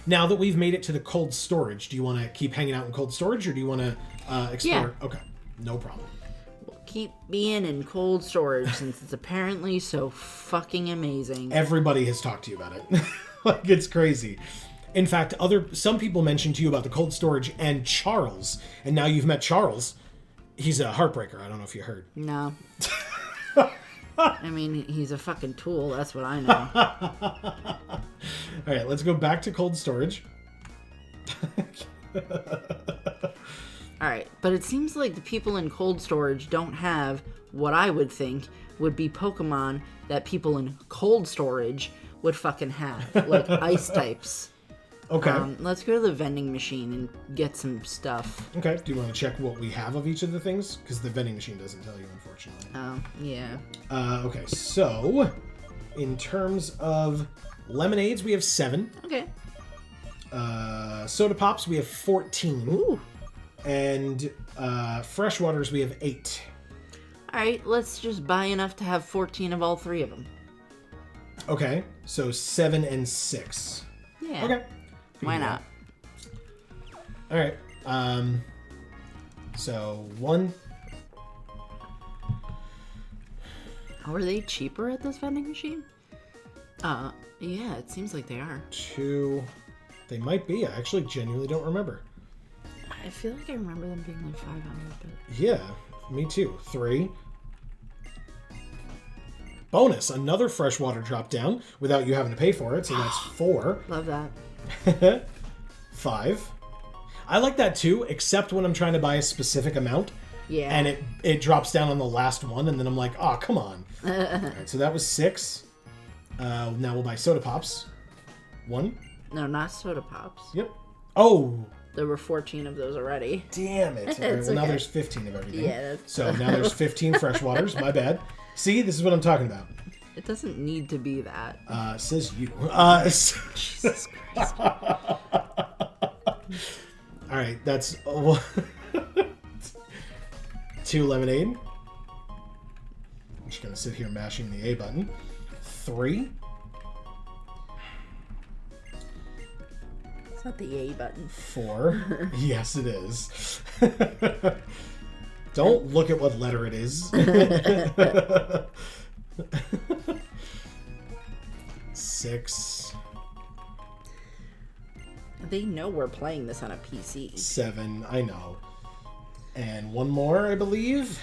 Now that we've made it to the cold storage, do you want to keep hanging out in cold storage, or do you want to explore? Yeah. Okay. No problem. We'll keep being in cold storage since it's apparently so fucking amazing. Everybody has talked to you about it. Like, it's crazy. In fact, some people mentioned to you about the cold storage and Charles, and now you've met Charles. He's a Heartbreaker. I don't know if you heard. No. I mean, he's a fucking tool. That's what I know. All right, let's go back to cold storage. All right, but it seems like the people in cold storage don't have what I would think would be Pokemon that people in cold storage would fucking have, like ice types. Okay. Let's go to the vending machine and get some stuff. Okay. Do you want to check what we have of each of the things? Because the vending machine doesn't tell you, unfortunately. Oh, yeah. Okay, so in terms of lemonades, we have 7. Okay. Soda pops, we have 14. Ooh. And fresh waters, we have 8. All right, let's just buy enough to have 14 of all 3 of them. Okay, so 7 and 6. Yeah. Okay. Why not? All right. So 1. Oh, are they cheaper at this vending machine? Yeah, it seems like they are. 2. They might be. I actually genuinely don't remember. I feel like I remember them being like 500, but... Yeah, me too. 3. Bonus, another freshwater drop down without you having to pay for it, so that's 4. Love that. 5. I like that too, except when I'm trying to buy a specific amount. Yeah. And it drops down on the last one, and then I'm like, oh, come on. All right, so that was 6. Now we'll buy soda pops. 1. No, not soda pops. Yep. Oh, There were 14 of those already. damn it. All right, It's well, now okay. there's 15 of everything. Yeah, that's... So now there's 15 fresh waters. My bad. See, this is what I'm talking about. It doesn't need to be that. Says you. Jesus Christ. All right, that's 2 lemonade. I'm just gonna sit here mashing the A button. 3. It's not the A button. 4. Yes, it is. Don't look at what letter it is. 6. They know we're playing this on a PC. 7. I know. And 1 more, I believe,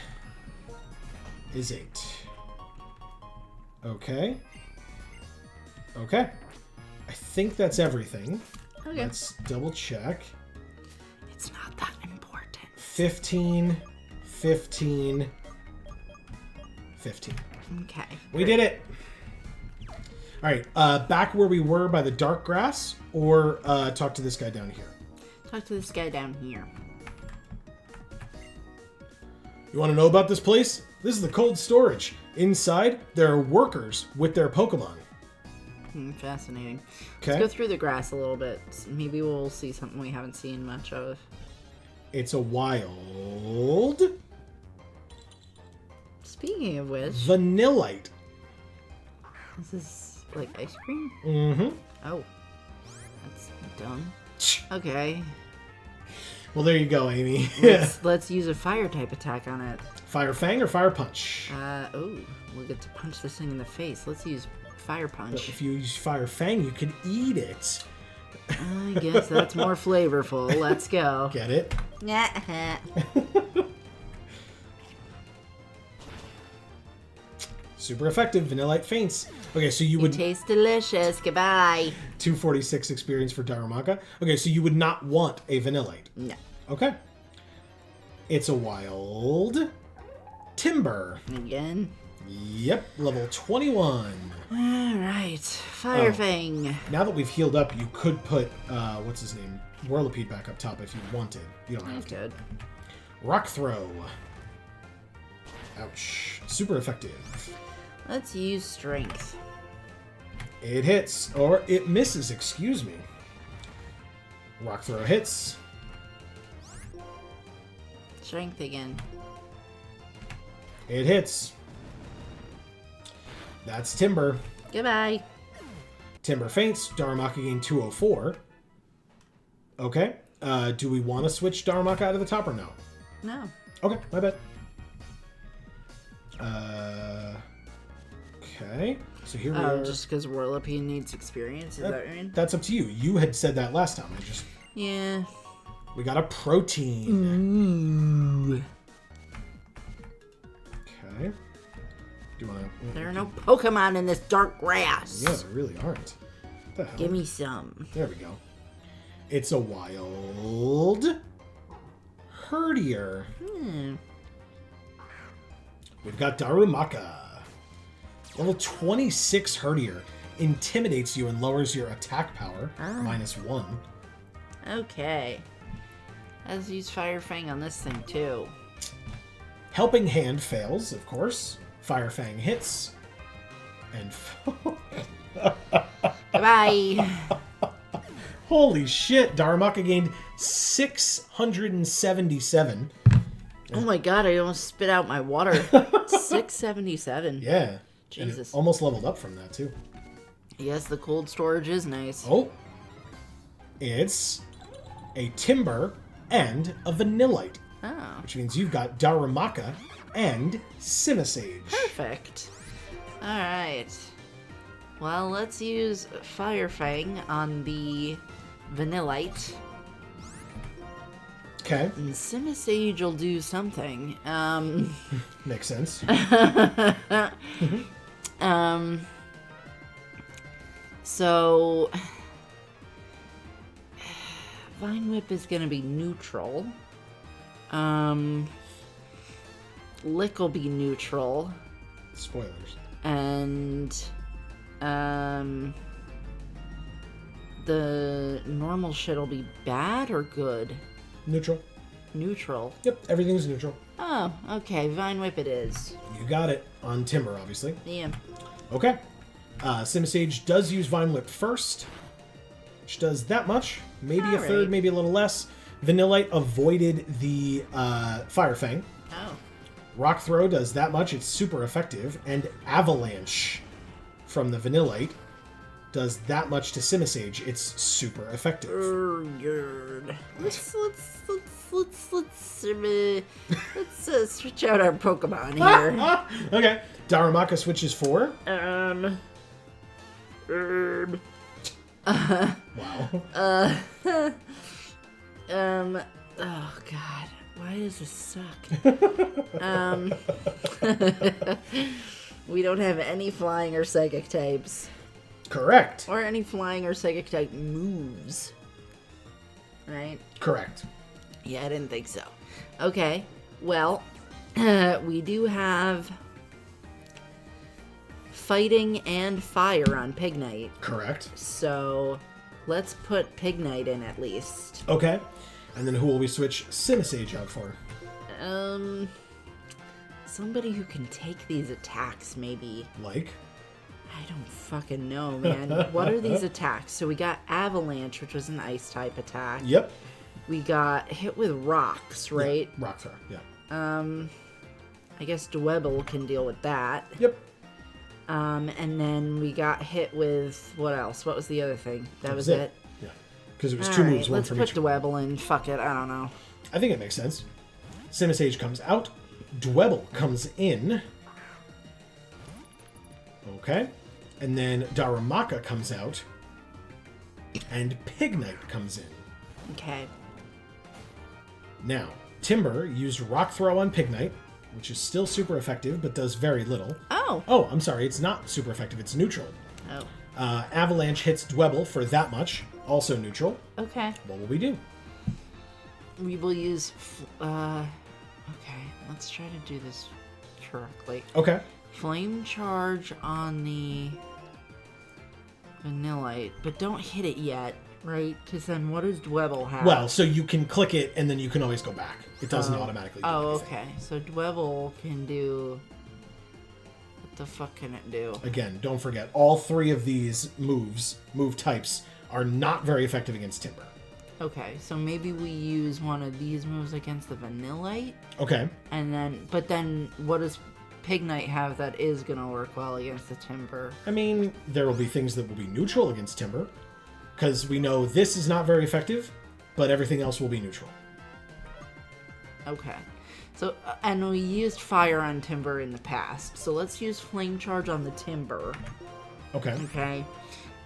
is 8. Okay. Okay. I think that's everything. Okay. Let's double check. It's not that important. 15, 15, 15. Okay. We did it. All right. Back where we were by the dark grass, or talk to this guy down here. Talk to this guy down here. You want to know about this place? This is the cold storage. Inside, there are workers with their Pokemon. Fascinating. Okay. Let's go through the grass a little bit. Maybe we'll see something we haven't seen much of. It's a wild Speaking of which, Vanillite. this is like ice cream? Mm-hmm. Oh. That's dumb. Okay. Well, there you go, Amy. Let's use a fire type attack on it. Fire Fang or Fire Punch? Oh, we'll get to punch this thing in the face. Let's use fire But punch. if you use Fire Fang, you can eat it. I guess that's more flavorful. Let's go. Get it? Super effective. Vanillite faints. Okay, so you It would... tastes delicious. Goodbye. 246 experience for Darumaka. Okay, so you would not want a Vanillite. No. Okay. It's a wild Timber. Again. Yep, level 21. All right. Fire Fang. Now that we've healed up, you could put, what's his name? Whirlipede back up top if you wanted. You don't have to. Good. Rock Throw. Ouch. Super effective. Let's use strength. It hits, or it misses, excuse me. Rock Throw hits. Strength again. It hits. That's Timber. Goodbye. Timber faints. Darumaka gained 204. Okay. Do we want to switch Darumaka out of the top or no? No. Okay, my bad. Okay. So here we are. Just because Whirlipede needs experience, is that what you mean? That's up to you. You had said that last time. Yeah. We got a protein. Ooh. Okay. Do you want to... There are no Pokemon in this dark grass. Yeah, there really aren't. What the hell? Give me some. There we go. It's a wild Herdier. We've got Darumaka. Level 26 Herdier. Intimidates you and lowers your attack power. -1. Okay. Let's use Fire Fang on this thing, too. Helping Hand fails, of course. Fire Fang hits. And... Goodbye. Holy shit! Darumaka gained 677. Oh my god, I almost spit out my water. 677. Yeah. Jesus. And it almost leveled up from that, too. Yes, the cold storage is nice. Oh. It's a Timber and a Vanillite. Oh. Which means you've got Darumaka and Simisage. Perfect. Alright. Well, let's use Fire Fang on the Vanillite. Okay. And Simisage will do something. Makes sense. So Vine Whip is gonna be neutral. Lick will be neutral. Spoilers. And the normal shit'll be bad or good? Neutral. Neutral. Yep, everything's neutral. Oh, okay. Vine Whip it is. You got it on Timber, obviously. Yeah. Okay. Simisage does use Vine Whip first, which does that much. Maybe a third, Alright. maybe a little less. Vanillite avoided the Fire Fang. Oh. Rock Throw does that much. It's super effective. And Avalanche from the Vanillite does that much to Simisage. It's super effective. Good. Let's switch out our Pokemon here. Okay. Darumaka switches for. Wow. Oh god, why does this suck? We don't have any flying or psychic types. Correct. Or any flying or psychic type moves. Right? Correct. Yeah, I didn't think so. Okay, well, we do have fighting and fire on Pignite. Correct. So let's put Pignite in at least. Okay. And then who will we switch Simisage out for? Somebody who can take these attacks, maybe. Like? I don't fucking know, man. What are these attacks? So we got Avalanche, which was an ice type attack. Yep. We got hit with rocks, right? Yeah. Rock Throw, yeah. I guess Dwebble can deal with that. Yep. And then we got hit with what else? What was the other thing? That was it. Yeah. Because it was All two right, moves, one let's from put each. Dwebble in. Fuck it, I don't know. I think it makes sense. Simisage comes out. Dwebble comes in. Okay. And then Darumaka comes out. And Pignite comes in. Okay. Now, Timber used Rock Throw on Pignite. which is still super effective, but does very little. Oh. Oh, I'm sorry, it's not super effective, it's neutral. Oh. Avalanche hits Dwebble for that much, also neutral. Okay. What will we do? We will use... okay, let's try to do this correctly. Okay. Flame charge on the Vanillite, but don't hit it yet, right? Because then what does Dwebble have? Well, so you can click it, and then you can always go back. It doesn't automatically do anything. Okay. So Dwebble can do... What the fuck can it do? Again, don't forget, all three of these move types, are not very effective against Timber. Okay, so maybe we use one of these moves against the Vanillite. Okay. And then... But then what does Pignite have that is going to work well against the Timber? I mean, there will be things that will be neutral against Timber, because we know this is not very effective, but everything else will be neutral. Okay. So, and we used fire on Timber in the past, so let's use flame charge on the Timber. Okay. Okay.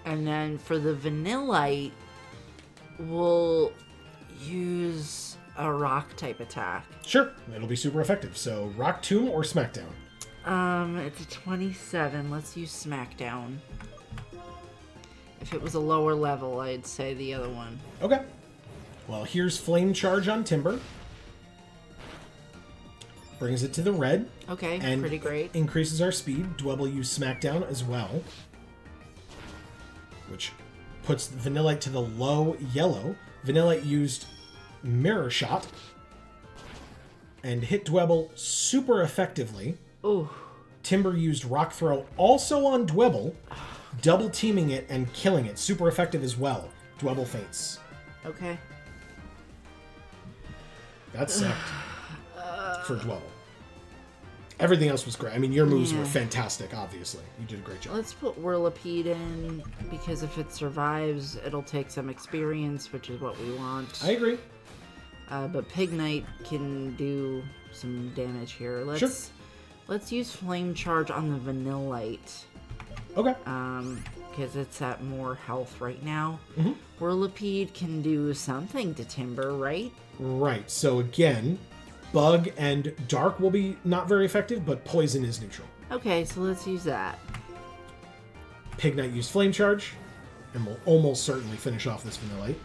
And then for the Vanillite, we'll use a rock type attack. Sure, it'll be super effective. So, Rock Tomb or Smackdown? It's a 27. Let's use Smackdown. If it was a lower level, I'd say the other one. Okay. Well, here's Flame Charge on Timber. Brings it to the red. Okay, and pretty great. Increases our speed. Dwebble use Smackdown as well, which puts Vanillite to the low yellow. Vanillite used Mirror Shot and hit Dwebble super effectively. Ooh. Timber used Rock Throw also on Dwebble, double teaming it and killing it. Super effective as well. Dwebble faints. Okay. That sucked for Dwebble. Everything else was great. I mean, your moves were fantastic, obviously. You did a great job. Let's put Whirlipede in, because if it survives, it'll take some experience, which is what we want. I agree. But Pignite can do some damage here. Let's use Flame Charge on the Vanillite. Okay. Because it's at more health right now. Mm-hmm. Whirlipede can do something to Timber, right? Right. So again, Bug and Dark will be not very effective, but Poison is neutral. Okay, so let's use that. Pignite used Flame Charge, and will almost certainly finish off this Vanillite.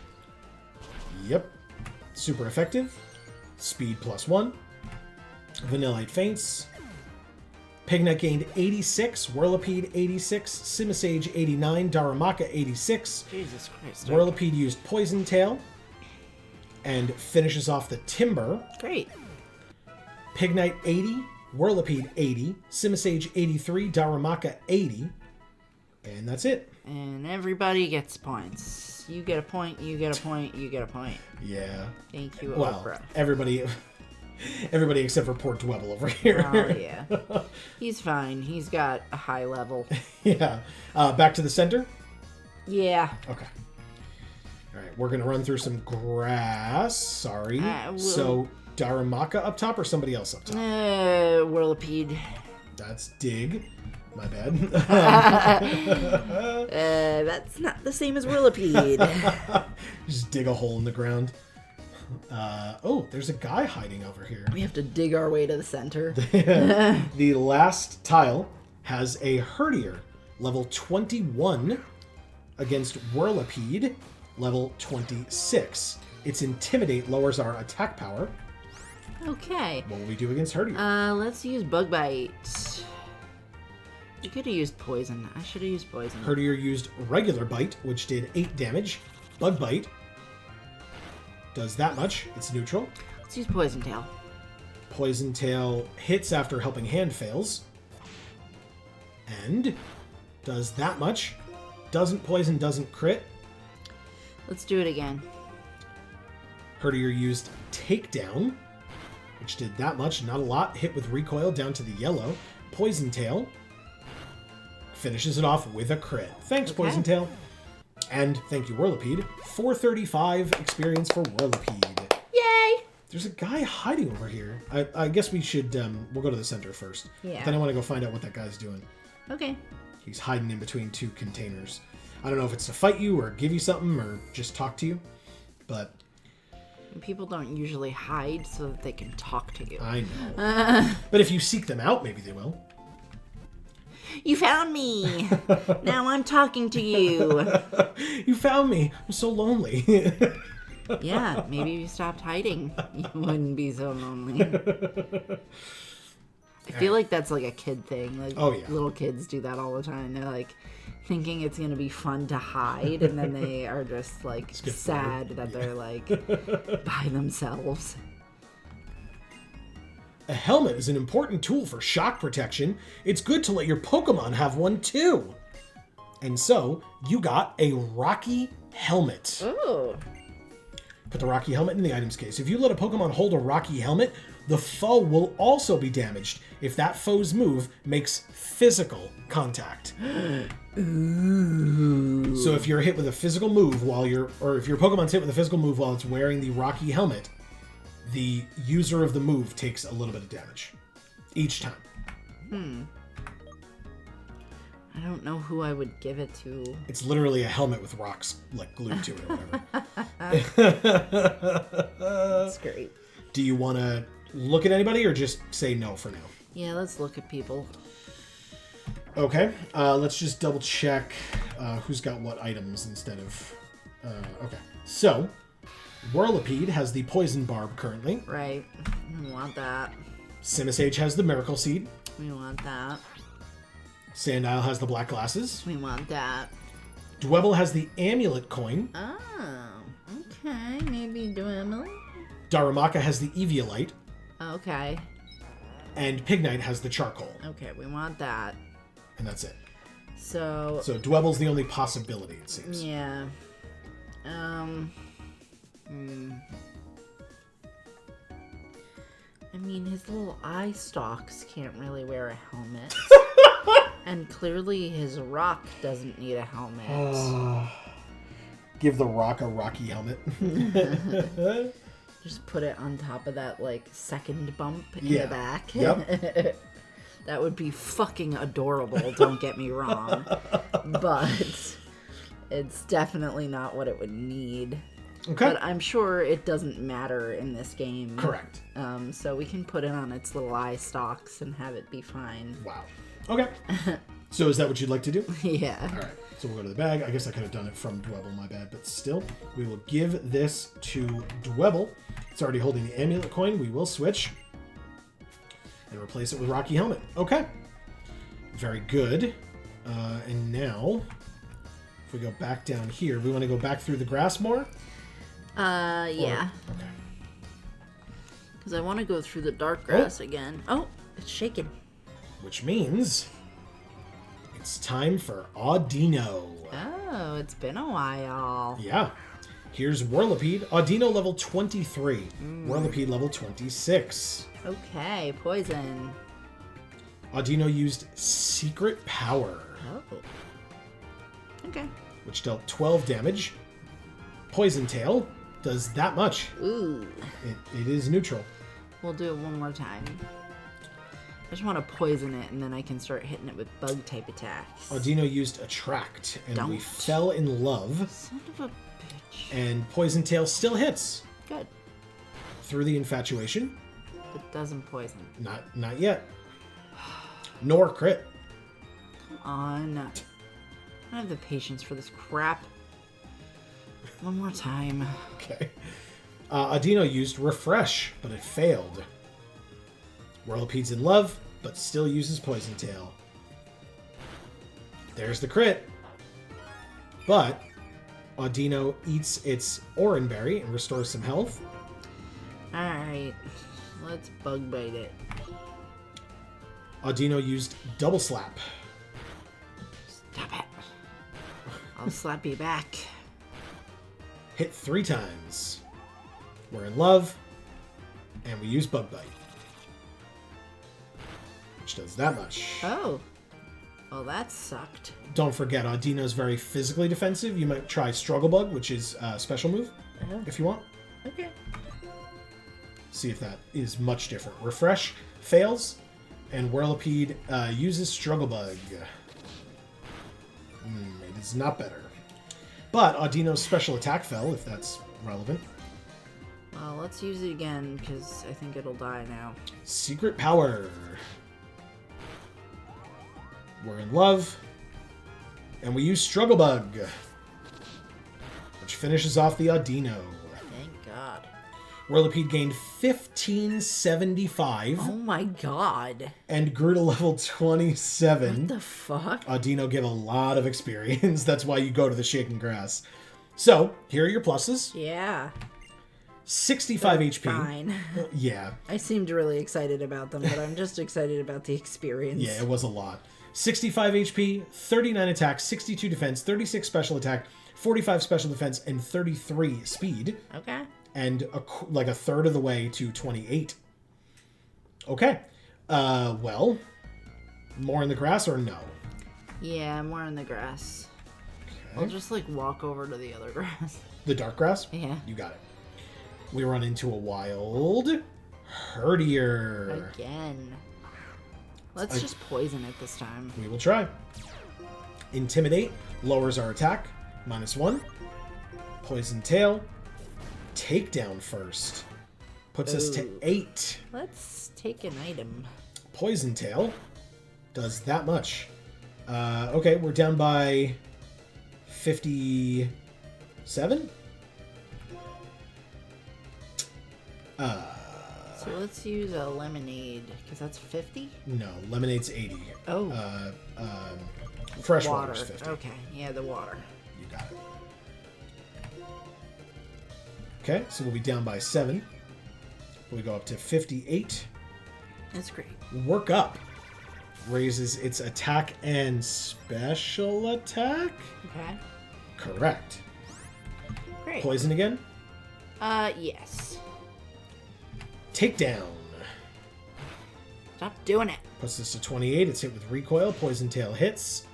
Yep. Super effective. Speed +1. Vanillite faints. Pignite gained 86, Whirlipede 86, Simisage 89, Darumaka 86. Jesus Christ. Whirlipede used Poison Tail and finishes off the Timber. Great. Pignite 80, Whirlipede 80, Simisage 83, Darumaka 80. And that's it. And everybody gets points. You get a point, you get a point, you get a point. Yeah. Thank you, Well, Oprah. everybody except for poor Dwebble over here. Oh, yeah. He's fine. He's got a high level. Yeah. Back to the center? Yeah. Okay. All right, we're going to run through some grass. Sorry. So, Darumaka up top or somebody else up top? Whirlipede. That's Dig. My bad. That's not the same as Whirlipede. Just dig a hole in the ground. Oh, there's a guy hiding over here. We have to dig our way to the center. The last tile has a Herdier, level 21, against Whirlipede, level 26. Its Intimidate lowers our attack power. Okay. What will we do against Herdier? Let's use Bug Bite. You could have used Poison. I should have used Poison. Herdier used Regular Bite, which did 8 damage. Bug Bite does that much. It's neutral. Let's use Poison Tail. Poison Tail hits after Helping Hand fails. And does that much. Doesn't poison, doesn't crit. Let's do it again. Herdier used Takedown, which did that much, not a lot. Hit with Recoil down to the yellow. Poison Tail finishes it off with a crit. Thanks, Okay. Poison Tail. And thank you, Whirlipede. 435 experience for Whirlipede. Yay! There's a guy hiding over here. I guess we should, we'll go to the center first. Yeah. Then I want to go find out what that guy's doing. Okay. He's hiding in between 2 containers. I don't know if it's to fight you or give you something or just talk to you. But People don't usually hide so that they can talk to you. I know. But if you seek them out, maybe they will. You found me! Now I'm talking to you! You found me! I'm so lonely. Yeah, maybe if you stopped hiding, you wouldn't be so lonely. I feel like that's like a kid thing. Like, oh, yeah. Little kids do that all the time. They're like thinking it's going to be fun to hide, and then they are just like sad that they're like by themselves. A helmet is an important tool for shock protection. It's good to let your Pokemon have one too. And so, you got a Rocky helmet. Oh. Put the Rocky helmet in the items case. If you let a Pokemon hold a Rocky helmet, the foe will also be damaged if that foe's move makes physical contact. Ooh. So if you're hit with a physical move or if your Pokemon's hit with a physical move while it's wearing the Rocky helmet, the user of the move takes a little bit of damage each time. I don't know who I would give it to. It's literally a helmet with rocks like glued to it or whatever. That's great. Do you want to look at anybody or just say no for now? Yeah, let's look at people. Okay, let's just double check who's got what items instead of... okay, so Whirlipede has the Poison Barb currently. Right. We want that. Simisage has the Miracle Seed. We want that. Sandile has the Black Glasses. We want that. Dwebble has the Amulet Coin. Oh, okay. Maybe Dwebble. Darumaka has the Eviolite. Okay. And Pignite has the Charcoal. Okay, we want that. And that's it. So Dwebble's the only possibility, it seems. Yeah. I mean, his little eye stalks can't really wear a helmet. And clearly his rock doesn't need a helmet. Give the rock a Rocky helmet. Just put it on top of that, like, second bump in Yeah. the back. Yep. That would be fucking adorable, don't get me wrong. But it's definitely not what it would need. Okay. But I'm sure it doesn't matter in this game. Correct. So we can put it on its little eye stalks and have it be fine. Wow. Okay. So is that what you'd like to do? Yeah. All right. So we'll go to the bag. I guess I could have done it from Dwebble, my bad. But still, we will give this to Dwebble. It's already holding the Amulet Coin. We will switch and replace it with Rocky Helmet. Okay. Very good. And now, if we go back down here, we want to go back through the grass more? Yeah. Okay. Because I want to go through the dark grass again. Oh, it's shaking. Which means it's time for Audino. Oh, it's been a while. Yeah. Here's Whirlipede. Audino level 23. Whirlipede level 26. Okay, poison. Audino used Secret Power, Oh. Okay. which dealt 12 damage. Poison Tail does that much. Ooh. It is neutral. We'll do it one more time. I just want to poison it, and then I can start hitting it with bug-type attacks. Audino used Attract, and we Don't. fell in love. Son of a bitch. And Poison Tail still hits. Good. Through the Infatuation. It doesn't poison. Not yet. Nor crit. Come on. I don't have the patience for this crap. One more time. Okay. Audino used Refresh, but it failed. Whirlipede's in love, but still uses Poison Tail. There's the crit. But Audino eats its Oranberry and restores some health. Alright. Let's bug bite it. Audino used Double Slap. Stop it. I'll slap you back. Hit 3 times. We're in love. And we use Bug Bite. Which does that much. Oh. Well, that sucked. Don't forget, Audino's very physically defensive. You might try Struggle Bug, which is a special move, if you want. Okay. See if that is much different. Refresh fails, and Whirlipede uses Struggle Bug. It is not better. But Audino's special attack fell, if that's relevant. Let's use it again, because I think it'll die now. Secret power. We're in love. And we use Struggle Bug, which finishes off the Audino. Thank God. Whirlipede gained 1575. Oh my God. And grew to level 27. What the fuck? Audino gave a lot of experience. That's why you go to the Shaken Grass. So, here are your pluses. Yeah. 65 HP. Fine. Yeah. I seemed really excited about them, but I'm just excited about the experience. Yeah, it was a lot. 65 HP, 39 attack, 62 defense, 36 special attack, 45 special defense, and 33 speed. Okay. And like a third of the way to 28. Okay. Well, more in the grass or no? Yeah, more in the grass. Okay. I'll just like walk over to the other grass. The dark grass? Yeah. You got it. We run into a wild Herdier. Again. Let's just poison it this time. We will try. Intimidate lowers our attack, -1. Poison Tail. Takedown first. Puts us to 8. Let's take an item. Poison Tail does that much. Okay, we're down by 57? So let's use a lemonade, because that's 50? No, lemonade's 80. Oh. Fresh Water. water's 50. Okay, yeah, the water. You got it. Okay, so we'll be down by 7. We go up to 58. That's great. Work up raises its attack and special attack? Okay. Correct. Great. Poison again? Yes. Takedown. Stop doing it. Puts this to 28. It's hit with recoil. Poison Tail hits.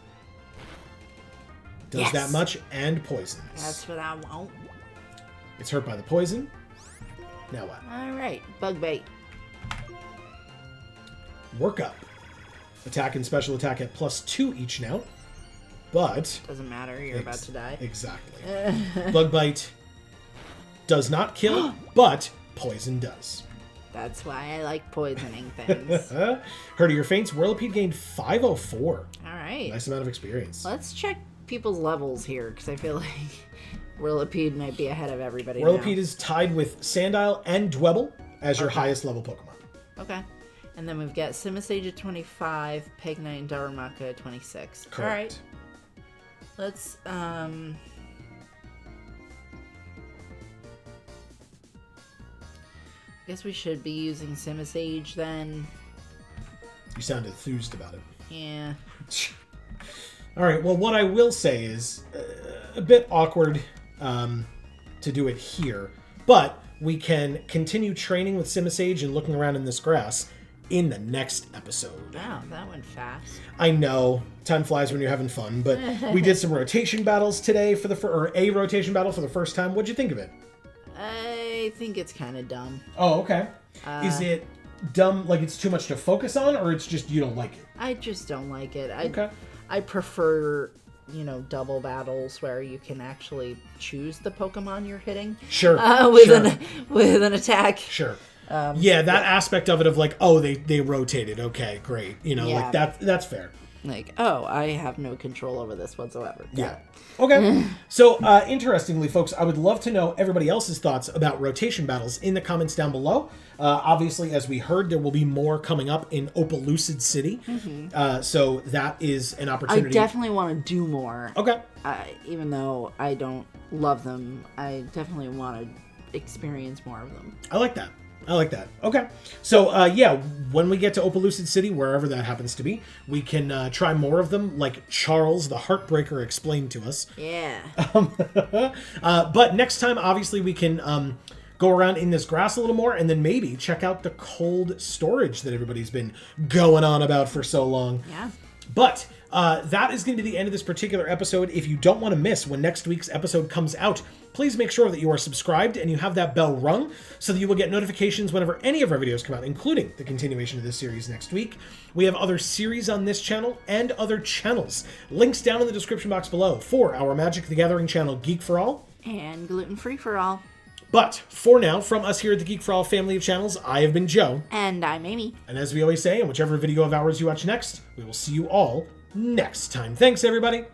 Does Yes. that much and poisons. That's what I want. It's hurt by the poison. Now what? Alright, bug bait. Work up. Attack and special attack at +2 each now. But... Doesn't matter, you're about to die. Exactly. Bug bite does not kill, but poison does. That's why I like poisoning things. Heard of your feints. Whirlipede gained 504. Alright. Nice amount of experience. Let's check people's levels here, because I feel like Whirlipede might be ahead of everybody Whirlipede now. is tied with Sandile and Dwebble as your Okay. highest level Pokemon. Okay. And then we've got Simisage at 25, Pegnite and Darumaka at 26. Correct. Alright. Let's, I guess we should be using Simisage then. You sound enthused about it. Yeah. All right. Well, what I will say is a bit awkward to do it here, but we can continue training with Simisage and looking around in this grass in the next episode. Wow, that went fast. I know, time flies when you're having fun, but we did some rotation battles today for a rotation battle for the first time. What'd you think of it? I think it's kind of dumb. Oh, okay. Is it dumb, like it's too much to focus on, or it's just you don't like it? I just don't like it. Okay. I prefer, double battles where you can actually choose the Pokemon you're hitting. Sure. With an attack. Sure. Yeah, that aspect of it of like, oh, they rotated. Okay, great. Yeah. Like that's fair. Like, oh, I have no control over this whatsoever. Yeah. Okay. So, interestingly, folks, I would love to know everybody else's thoughts about rotation battles in the comments down below. Obviously, as we heard, there will be more coming up in Opaloosid City. So that is an I opportunity. definitely want to do more. Okay. Even though I don't love them, I definitely want to experience more of them. I like that. Okay. So, yeah, when we get to Opaloosid City, wherever that happens to be, we can try more of them, like Charles, the Heartbreaker, explained to us. Yeah. But next time, obviously, we can go around in this grass a little more and then maybe check out the cold storage that everybody's been going on about for so long. Yeah. But that is going to be the end of this particular episode. If you don't want to miss when next week's episode comes out, please make sure that you are subscribed and you have that bell rung so that you will get notifications whenever any of our videos come out, including the continuation of this series next week. We have other series on this channel and other channels. Links down in the description box below for our Magic the Gathering channel, Geek for All. And gluten-free for all. But for now, from us here at the Geek for All family of channels, I have been Joe. And I'm Amy. And as we always say, in whichever video of ours you watch next, we will see you all next time. Thanks, everybody.